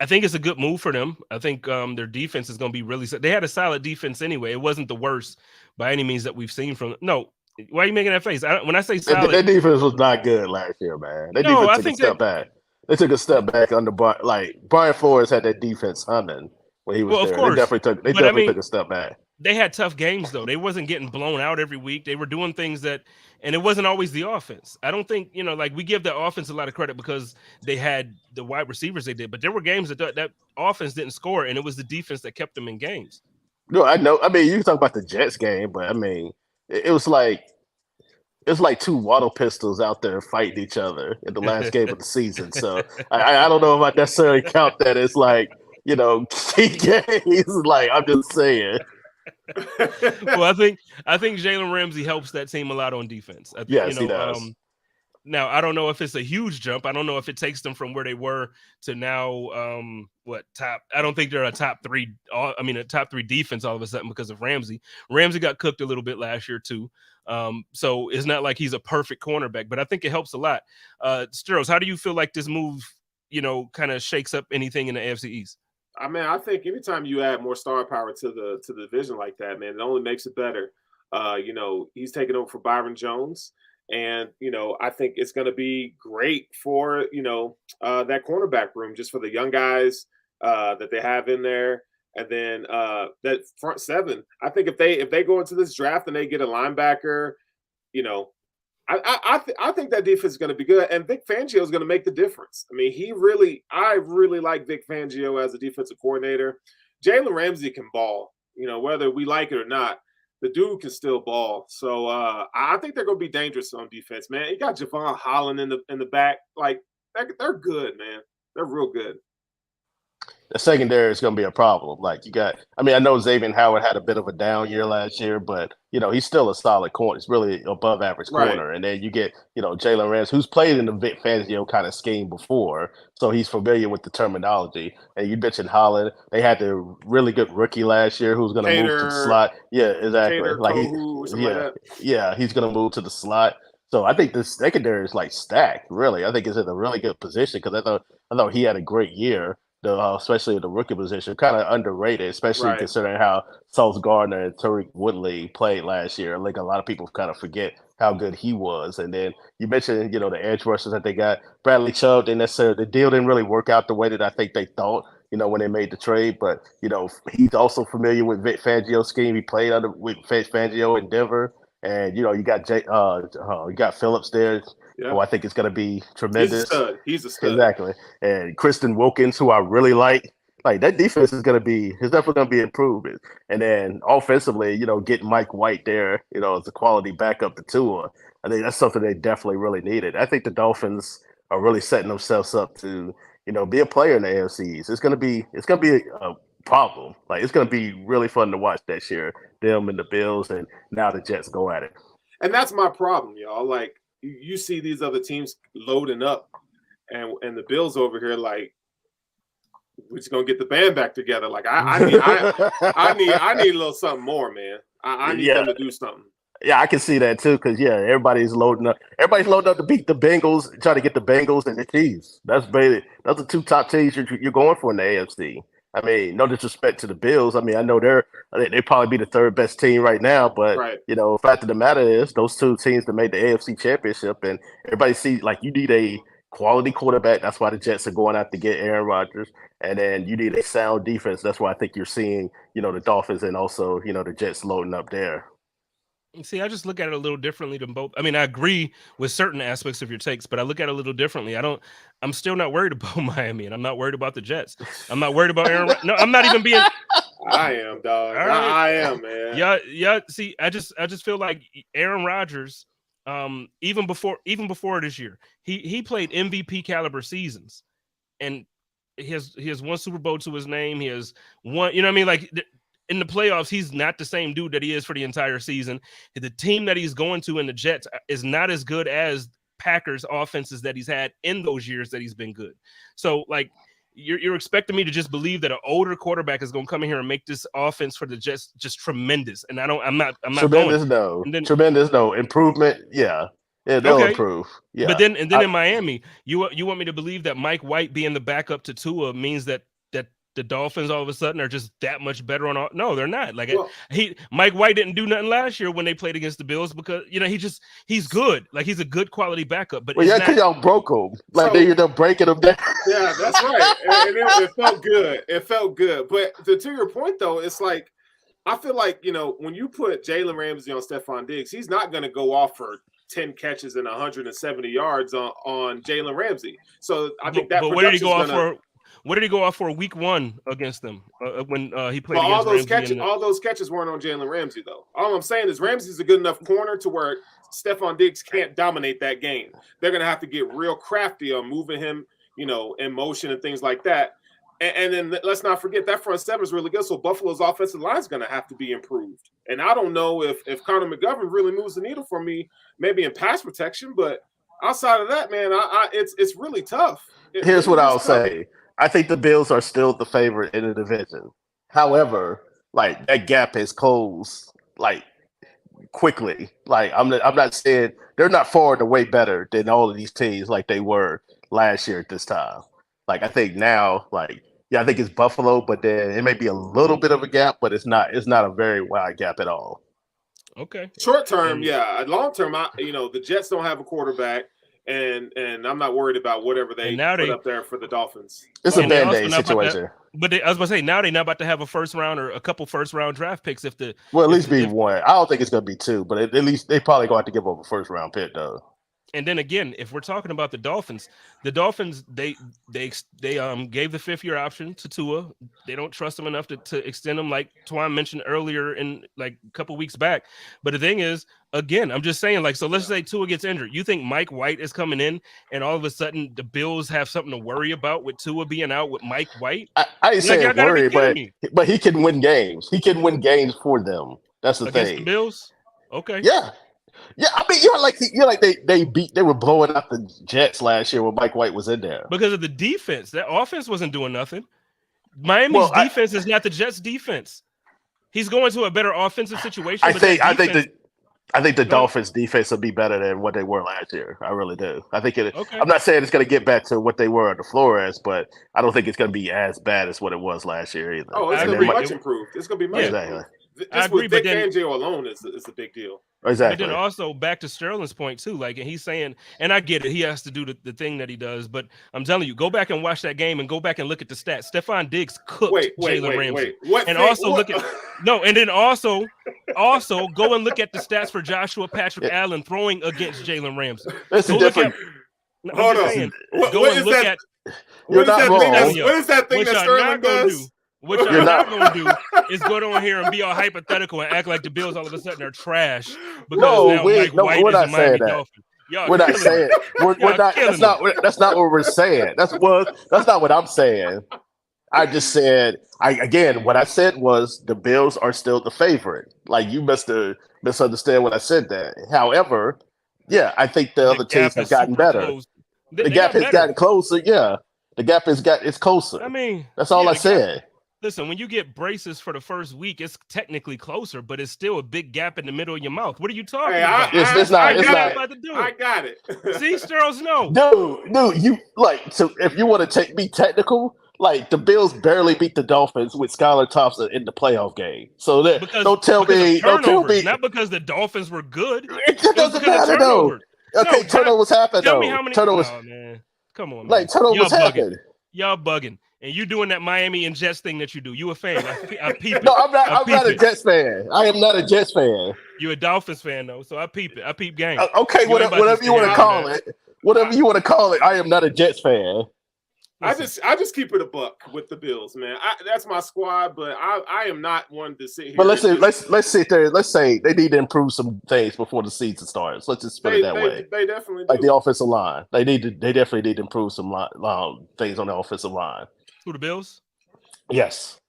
I think it's a good move for them. I think their defense is going to be really. They had a solid defense anyway. It wasn't the worst by any means that we've seen from. No, why are you making that face? When I say solid, their defense was not good last year, man. Their defense took a step back. They took a step back under Brian Flores had that defense humming when he was there. Of course. They definitely took a step back. They had tough games though. They wasn't getting blown out every week. They were doing things and it wasn't always the offense. I don't think, we give the offense a lot of credit because they had the wide receivers they did, but there were games that offense didn't score, and it was the defense that kept them in games. No, I know. I mean, you can talk about the Jets game, but I mean, it was like 2 water pistols out there fighting each other in the last game of the season. So I don't know if I necessarily count that as like, key games. Like, I'm just saying. Well, I think Jalen Ramsey helps that team a lot on defense. Yes, he does. Now, I don't know if it's a huge jump. I don't know if it takes them from where they were to now, top. I don't think they're a top three. A top three defense all of a sudden because of Ramsey. Ramsey got cooked a little bit last year too. So it's not like he's a perfect cornerback, but I think it helps a lot. Steros, how do you feel like this move, kind of shakes up anything in the AFC East? I mean, I think anytime you add more star power to the division like that, man, it only makes it better. He's taking over for Byron Jones. And, I think it's going to be great for, that cornerback room, just for the young guys that they have in there. And then that front seven, I think if they go into this draft and they get a linebacker, I think that defense is going to be good. And Vic Fangio is going to make the difference. I mean, I really like Vic Fangio as a defensive coordinator. Jalen Ramsey can ball, whether we like it or not. The dude can still ball. So I think they're going to be dangerous on defense, man. You got Javon Holland in the back. Like, they're good, man. They're real good. The secondary is going to be a problem. Like I know Xavier Howard had a bit of a down year last year, but he's still a solid corner. He's really above average corner. Right. And then you get, Jalen Ramsey, who's played in the Vic Fangio kind of scheme before. So he's familiar with the terminology. And you mentioned Holland. They had the really good rookie last year who's going to move to the slot. Yeah, exactly. He's going to move to the slot. So I think the secondary is like stacked, really. I think it's in a really good position because I thought he had a great year. Especially at the rookie position, kind of underrated, especially considering how Sauce Gardner and Tariq Woodley played last year. Like a lot of people kind of forget how good he was. And then you mentioned, the edge rushers that they got. Bradley Chubb, the deal didn't really work out the way that I think they thought, when they made the trade. But, he's also familiar with Vic Fangio's scheme. He played with Vic Fangio in Denver. And, you got Phillips there. Yeah. I think it's going to be tremendous. He's a stud. Exactly. And Kristen Wilkins, who I really like that defense is definitely going to be improved. And then offensively, getting Mike White there, as a quality backup to Tua. I think that's something they definitely really needed. I think the Dolphins are really setting themselves up to, be a player in the AFCs. It's going to be a problem. Like, it's going to be really fun to watch this year, them and the Bills, and now the Jets go at it. And that's my problem, y'all. Like, you see these other teams loading up, and the Bills over here, like, we're just gonna get the band back together. Like, I need a little something more, man. I need them to do something. Yeah, I can see that too, because everybody's loading up. Everybody's loading up to beat the Bengals, trying to get the Bengals and the Chiefs. That's the two top teams you're going for in the AFC. I mean, no disrespect to the Bills. I mean, I know they probably be the third best team right now, but the fact of the matter is those two teams that made the AFC Championship, and everybody sees like you need a quality quarterback. That's why the Jets are going out to get Aaron Rodgers, and then you need a sound defense. That's why I think you're seeing the Dolphins and also the Jets loading up there. See, I just look at it a little differently than both. I mean, I agree with certain aspects of your takes, but I look at it a little differently. I'm still not worried about Miami, and I'm not worried about the Jets. I'm not worried about Aaron. No, I'm not even being. I am, dog. Right. I am, man. Yeah. See, I just feel like Aaron Rodgers, even before this year, he played MVP caliber seasons, and he has one Super Bowl to his name. He has one, like. In the playoffs, he's not the same dude that he is for the entire season. The team that he's going to in the Jets is not as good as Packers offenses that he's had in those years that he's been good. So, like, you're expecting me to just believe that an older quarterback is going to come in here and make this offense for the Jets just tremendous. And I'm not tremendous. Tremendous. No improvement. Yeah, they'll improve. Yeah, but then in Miami, you want me to believe that Mike White being the backup to Tua means that the Dolphins all of a sudden are just that much better on all. No, they're not. Like, Mike White didn't do nothing last year when they played against the Bills because he's good. Like, he's a good quality backup. But because y'all broke him. Like, they ended up breaking him down. Yeah, that's right. And it felt good. It felt good. But to your point though, it's like I feel like when you put Jalen Ramsey on Stephon Diggs, he's not going to go off for 10 catches and 170 yards on Jalen Ramsey. So I think that. But what did he go off for? What did he go off for week 1 against them when he played against Ramsey? All those catches weren't on Jalen Ramsey, though. All I'm saying is Ramsey's a good enough corner to where Stephon Diggs can't dominate that game. They're going to have to get real crafty on moving him, in motion and things like that. And then let's not forget that front seven is really good. So Buffalo's offensive line is going to have to be improved. And I don't know if Connor McGovern really moves the needle for me, maybe in pass protection, but outside of that, man, it's really tough. Here's what I'll say. I think the Bills are still the favorite in the division. However, like that gap has closed like quickly. Like I'm not saying they're not far and away better than all of these teams like they were last year at this time. Like I think now, like I think it's Buffalo, but then it may be a little bit of a gap, but it's not a very wide gap at all. Okay. Short term, yeah. Long term, the Jets don't have a quarterback. And I'm not worried about whatever they put up there for the Dolphins. It's a Band-Aid situation. But I was about to say, now they're not about to have a first round or a couple first round draft picks. At least be one. I don't think it's going to be two, but at least they probably going to have to give up a first round pick though. And then again, if we're talking about the Dolphins they gave the 5th-year option to Tua. They don't trust him enough to extend him, like Twan mentioned earlier in like a couple weeks back. But the thing is, again, I'm just saying, like, so let's say Tua gets injured. You think Mike White is coming in, and all of a sudden the Bills have something to worry about with Tua being out with Mike White? I ain't saying worry, but he can win games. He can win games for them. That's the against thing. The Bills? Okay. Yeah, I mean, they were blowing out the Jets last year when Mike White was in there because of the defense. That offense wasn't doing nothing. Miami's defense is not the Jets' defense. He's going to a better offensive situation. I think the Dolphins' defense will be better than what they were last year. I really do. I think it. Okay. I'm not saying it's going to get back to what they were on the Flores, but I don't think it's going to be as bad as what it was last year either. Oh, it's going to be much improved. It's going to be much improved. Exactly. Just with Vic Fangio alone is a big deal. Exactly. But then also back to Sterling's point too, like, and he's saying, and I get it, he has to do the thing that he does, but I'm telling you, go back and watch that game and go back and look at the stats. Stephon Diggs cooked Jalen Ramsey. And then also go and look at the stats for Joshua Patrick Allen throwing against Jalen Ramsey. That's different. Hold on. What is that thing that Sterling does? What y'all not gonna do is go down here and be all hypothetical and act like the Bills all of a sudden are trash because we're not saying that. We're not saying we're not. That's not what we're saying. That's not what I'm saying. I just said what I said was the Bills are still the favorite. Like you must misunderstand when I said that. However, I think the other teams have gotten better. The gap has gotten closer. Yeah, the gap it's closer. I mean, that's all I said. Listen, when you get braces for the first week, it's technically closer, but it's still a big gap in the middle of your mouth. What are you talking about? I got it. See, Sterls, no. Dude, you so if you want to be technical, like the Bills barely beat the Dolphins with Skylar Thompson in the playoff game. So don't tell me, not because the Dolphins were good. It doesn't matter though. Okay, turnovers happen though. Tell me how many turnovers. Oh, man. Come on, man. Like turnovers happen. Y'all bugging. And you doing that Miami and Jets thing that you do. You a fan. I peep it. No, I'm not a Jets fan. I am not a Jets fan. You're a Dolphins fan, though, so I peep it. I peep game. Okay, whatever you want to call it. Whatever you want to call it, I am not a Jets fan. Listen. I just keep it a buck with the Bills, man. That's my squad, but I am not one to sit here. But let's sit there. Let's say they need to improve some things before the season starts. Let's just put it that way. They definitely do. Like the offensive line. They definitely need to improve some things on the offensive line. Who, the Bills? Yes,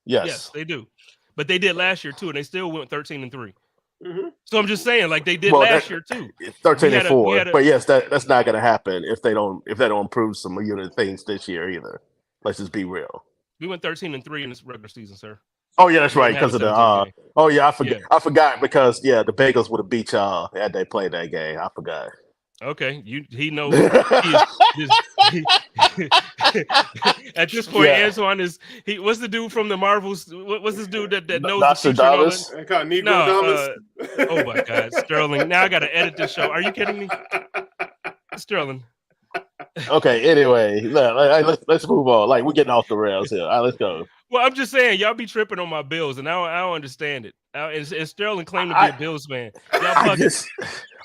they do. But they did last year too, and they still went 13-3. Mm-hmm. So I'm just saying, like they did last year too. 13-4. But yes, that's not going to happen if they don't improve some unit things this year either. Let's just be real. We went 13-3 in this regular season, sir. Oh yeah, that's right. Because of the I forgot because the Bengals would have beat y'all had they played that game. I forgot. Okay, he knows. At this point, Antwan is what's the dude from the Marvels? What's this dude that knows the future? Oh my God, Sterling! Now I got to edit this show. Are you kidding me, Sterling? Okay. Anyway, let's move on. Like we're getting off the rails here. All right, let's go. Well, I'm just saying, y'all be tripping on my Bills, and I don't understand it. And Sterling claimed to be a Bills fan. Y'all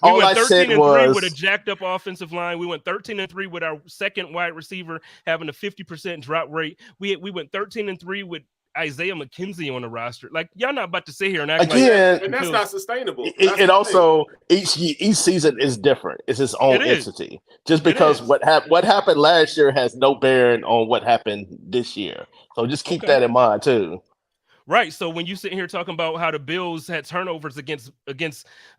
we went 13-3 with a jacked up offensive line. We went 13-3 with our second wide receiver having a 50% drop rate. We went 13-3 with Isaiah McKenzie on the roster. Like y'all not about to sit here and act again, and that's not sustainable. And also each season is different. It's its own entity. Just because what happened last year has no bearing on what happened this year. So just keep that in mind too. Right. So when you sit here talking about how the Bills had turnovers against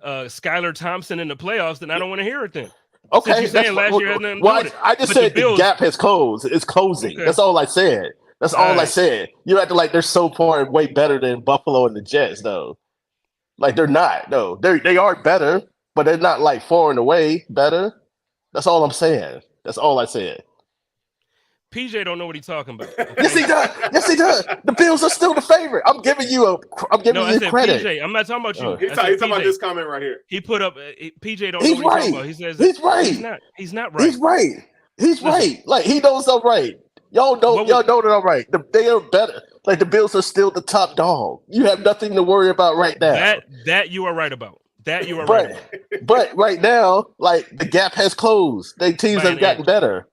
Skylar Thompson in the playoffs, then I don't want to hear it then. Okay, you saying last year had nothing to do well, with it. I just But said the gap has closed. It's closing. Okay. That's all I said. That's all I said. You have to like they're so far and way better than Buffalo and the Jets, though. Like they're not. No, they are better, but they're not like far and away better. That's all I'm saying. That's all I said. PJ don't know what he's talking about. Okay? Yes, he does. Yes, he does. The Bills are still the favorite. I'm giving you credit. PJ, I'm not talking about you. He's talking about this comment right here. He put up PJ don't know what he's talking about. He says he's right. He's not right. He's right. He's right. Like he knows I'm right. Y'all know that I'm right. They are better. Like the Bills are still the top dog. You have nothing to worry about right now. That you are right about. That you are right about. But right now, like the gap has closed. The teams have gotten better.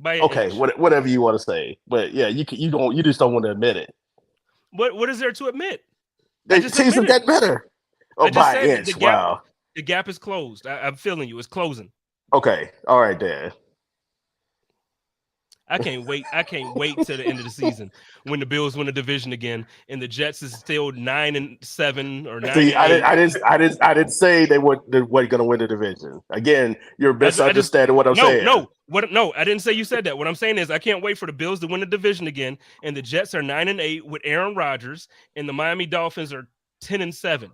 Okay, whatever you want to say, but yeah, you just don't want to admit it. What is there to admit? The teams have gotten better. Oh, by an inch! Wow, the gap is closed. I'm feeling you. It's closing. Okay, all right, Dan. I can't wait. I can't wait to the end of the season when the Bills win the division again, and the Jets is still 9-7 or 9. See, I didn't say they weren't going to win the division. Again, you're misunderstanding what I'm saying. No, I didn't say you said that. What I'm saying is I can't wait for the Bills to win the division again, and the Jets are 9-8 with Aaron Rodgers, and the Miami Dolphins are 10-7.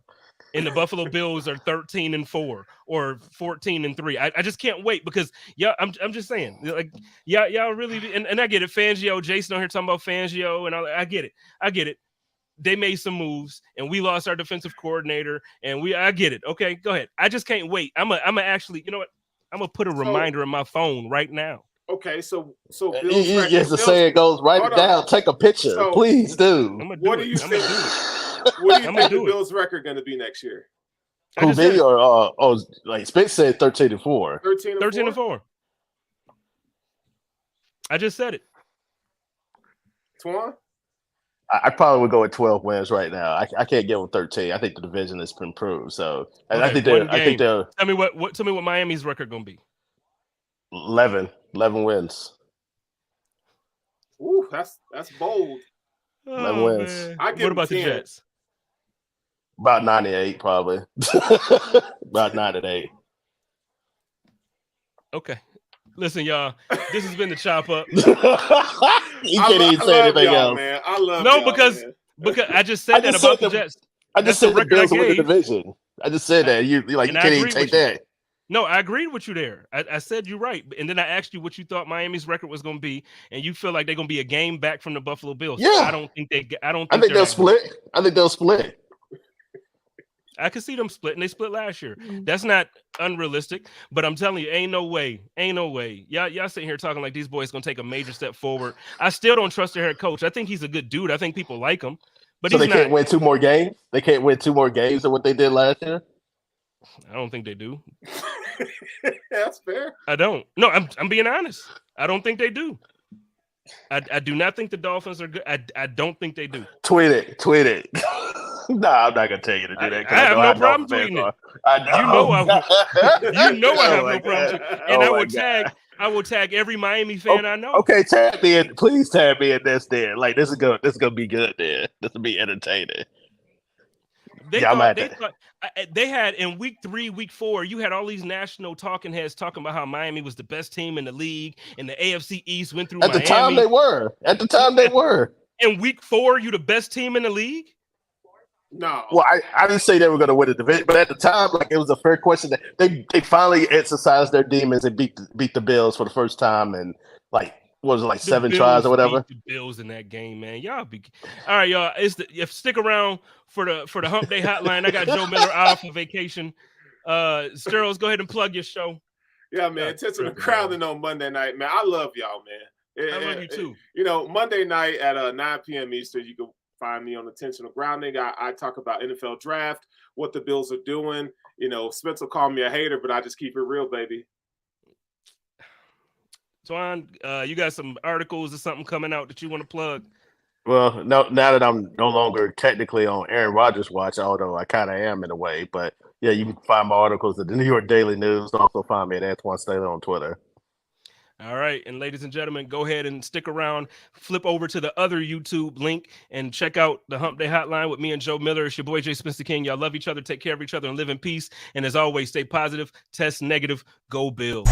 And the Buffalo Bills are 13-4 or 14-3. I just can't wait because I'm just saying, like, y'all really, and I get it. Fangio, Jason on here talking about Fangio, and I get it. They made some moves, and we lost our defensive coordinator, and I get it. Okay, go ahead. I just can't wait. I'm actually, you know what? I'm gonna put a reminder in my phone right now. Okay, so Bills. Yes, the saying goes, write it down, take a picture, please do. What do you think? What do you think the Bills' record going to be next year? Who me or like Spence said 13-4. 13-4. I just said it. Twan? I probably would go with 12 wins right now. I can't give them 13. I think the division has improved. So I think they're. Tell me what Miami's record going to be. 11 wins. Ooh, that's bold. 11 wins. What about 10. The Jets? About 98, probably. About 98. Okay. Listen, y'all. This has been the Chop Up. You can't even say anything else. Man. I love because I just said that about the Jets. I just said the Bills win the division. I just said that. You can't even take that. No, I agreed with you there. I said you're right. And then I asked you what you thought Miami's record was going to be, and you feel like they're going to be a game back from the Buffalo Bills. Yeah. I think they'll split. I think they'll split. I could see them split, and they split last year. That's not unrealistic, but I'm telling you, ain't no way. Y'all sitting here talking like these boys going to take a major step forward. I still don't trust their head coach. I think he's a good dude. I think people like him. But so they can't win 2 more games? They can't win 2 more games than what they did last year? I don't think they do. That's fair. I don't. No, I'm being honest. I don't think they do. I do not think the Dolphins are good. I don't think they do. Tweet it. No, I'm not gonna tell you to do that. I have no problem tweeting it. I have no problem. And I will tag every Miami fan I know. Okay, tag me in. Please tag me in this. Then, like this is gonna be good. There, this will be entertaining. They had in week 3, week 4, you had all these national talking heads talking about how Miami was the best team in the league, and the AFC East went through. At the time they were. In week 4, you the best team in the league. No. Well, I didn't say they were going to win the division, but at the time, like it was a fair question that they finally exercised their demons and beat the Bills for the first time, and like what was it, like 7 tries or whatever. Beat the Bills in that game, man. All right, y'all. Stick around for the Hump Day Hotline. I got Joe Miller off on vacation. Sterls, go ahead and plug your show. Yeah, man. Attention to crowding on Monday night, man. I love y'all, man. I love you too. Monday night at 9 p.m. Eastern, you can find me on Intentional Grounding. I talk about NFL draft, what the Bills are doing. Spence will call me a hater, but I just keep it real, baby. Twan, you got some articles or something coming out that you want to plug? Well, no, now that I'm no longer technically on Aaron Rodgers' watch, although I kind of am in a way. But yeah, you can find my articles at the New York Daily News. Also find me at Antwan Staley on Twitter. All right. And ladies and gentlemen, go ahead and stick around. Flip over to the other YouTube link and check out the Hump Day Hotline with me and Joe Miller. It's your boy, Jay Spence the King. Y'all love each other. Take care of each other and live in peace. And as always, stay positive, test negative, go Bills.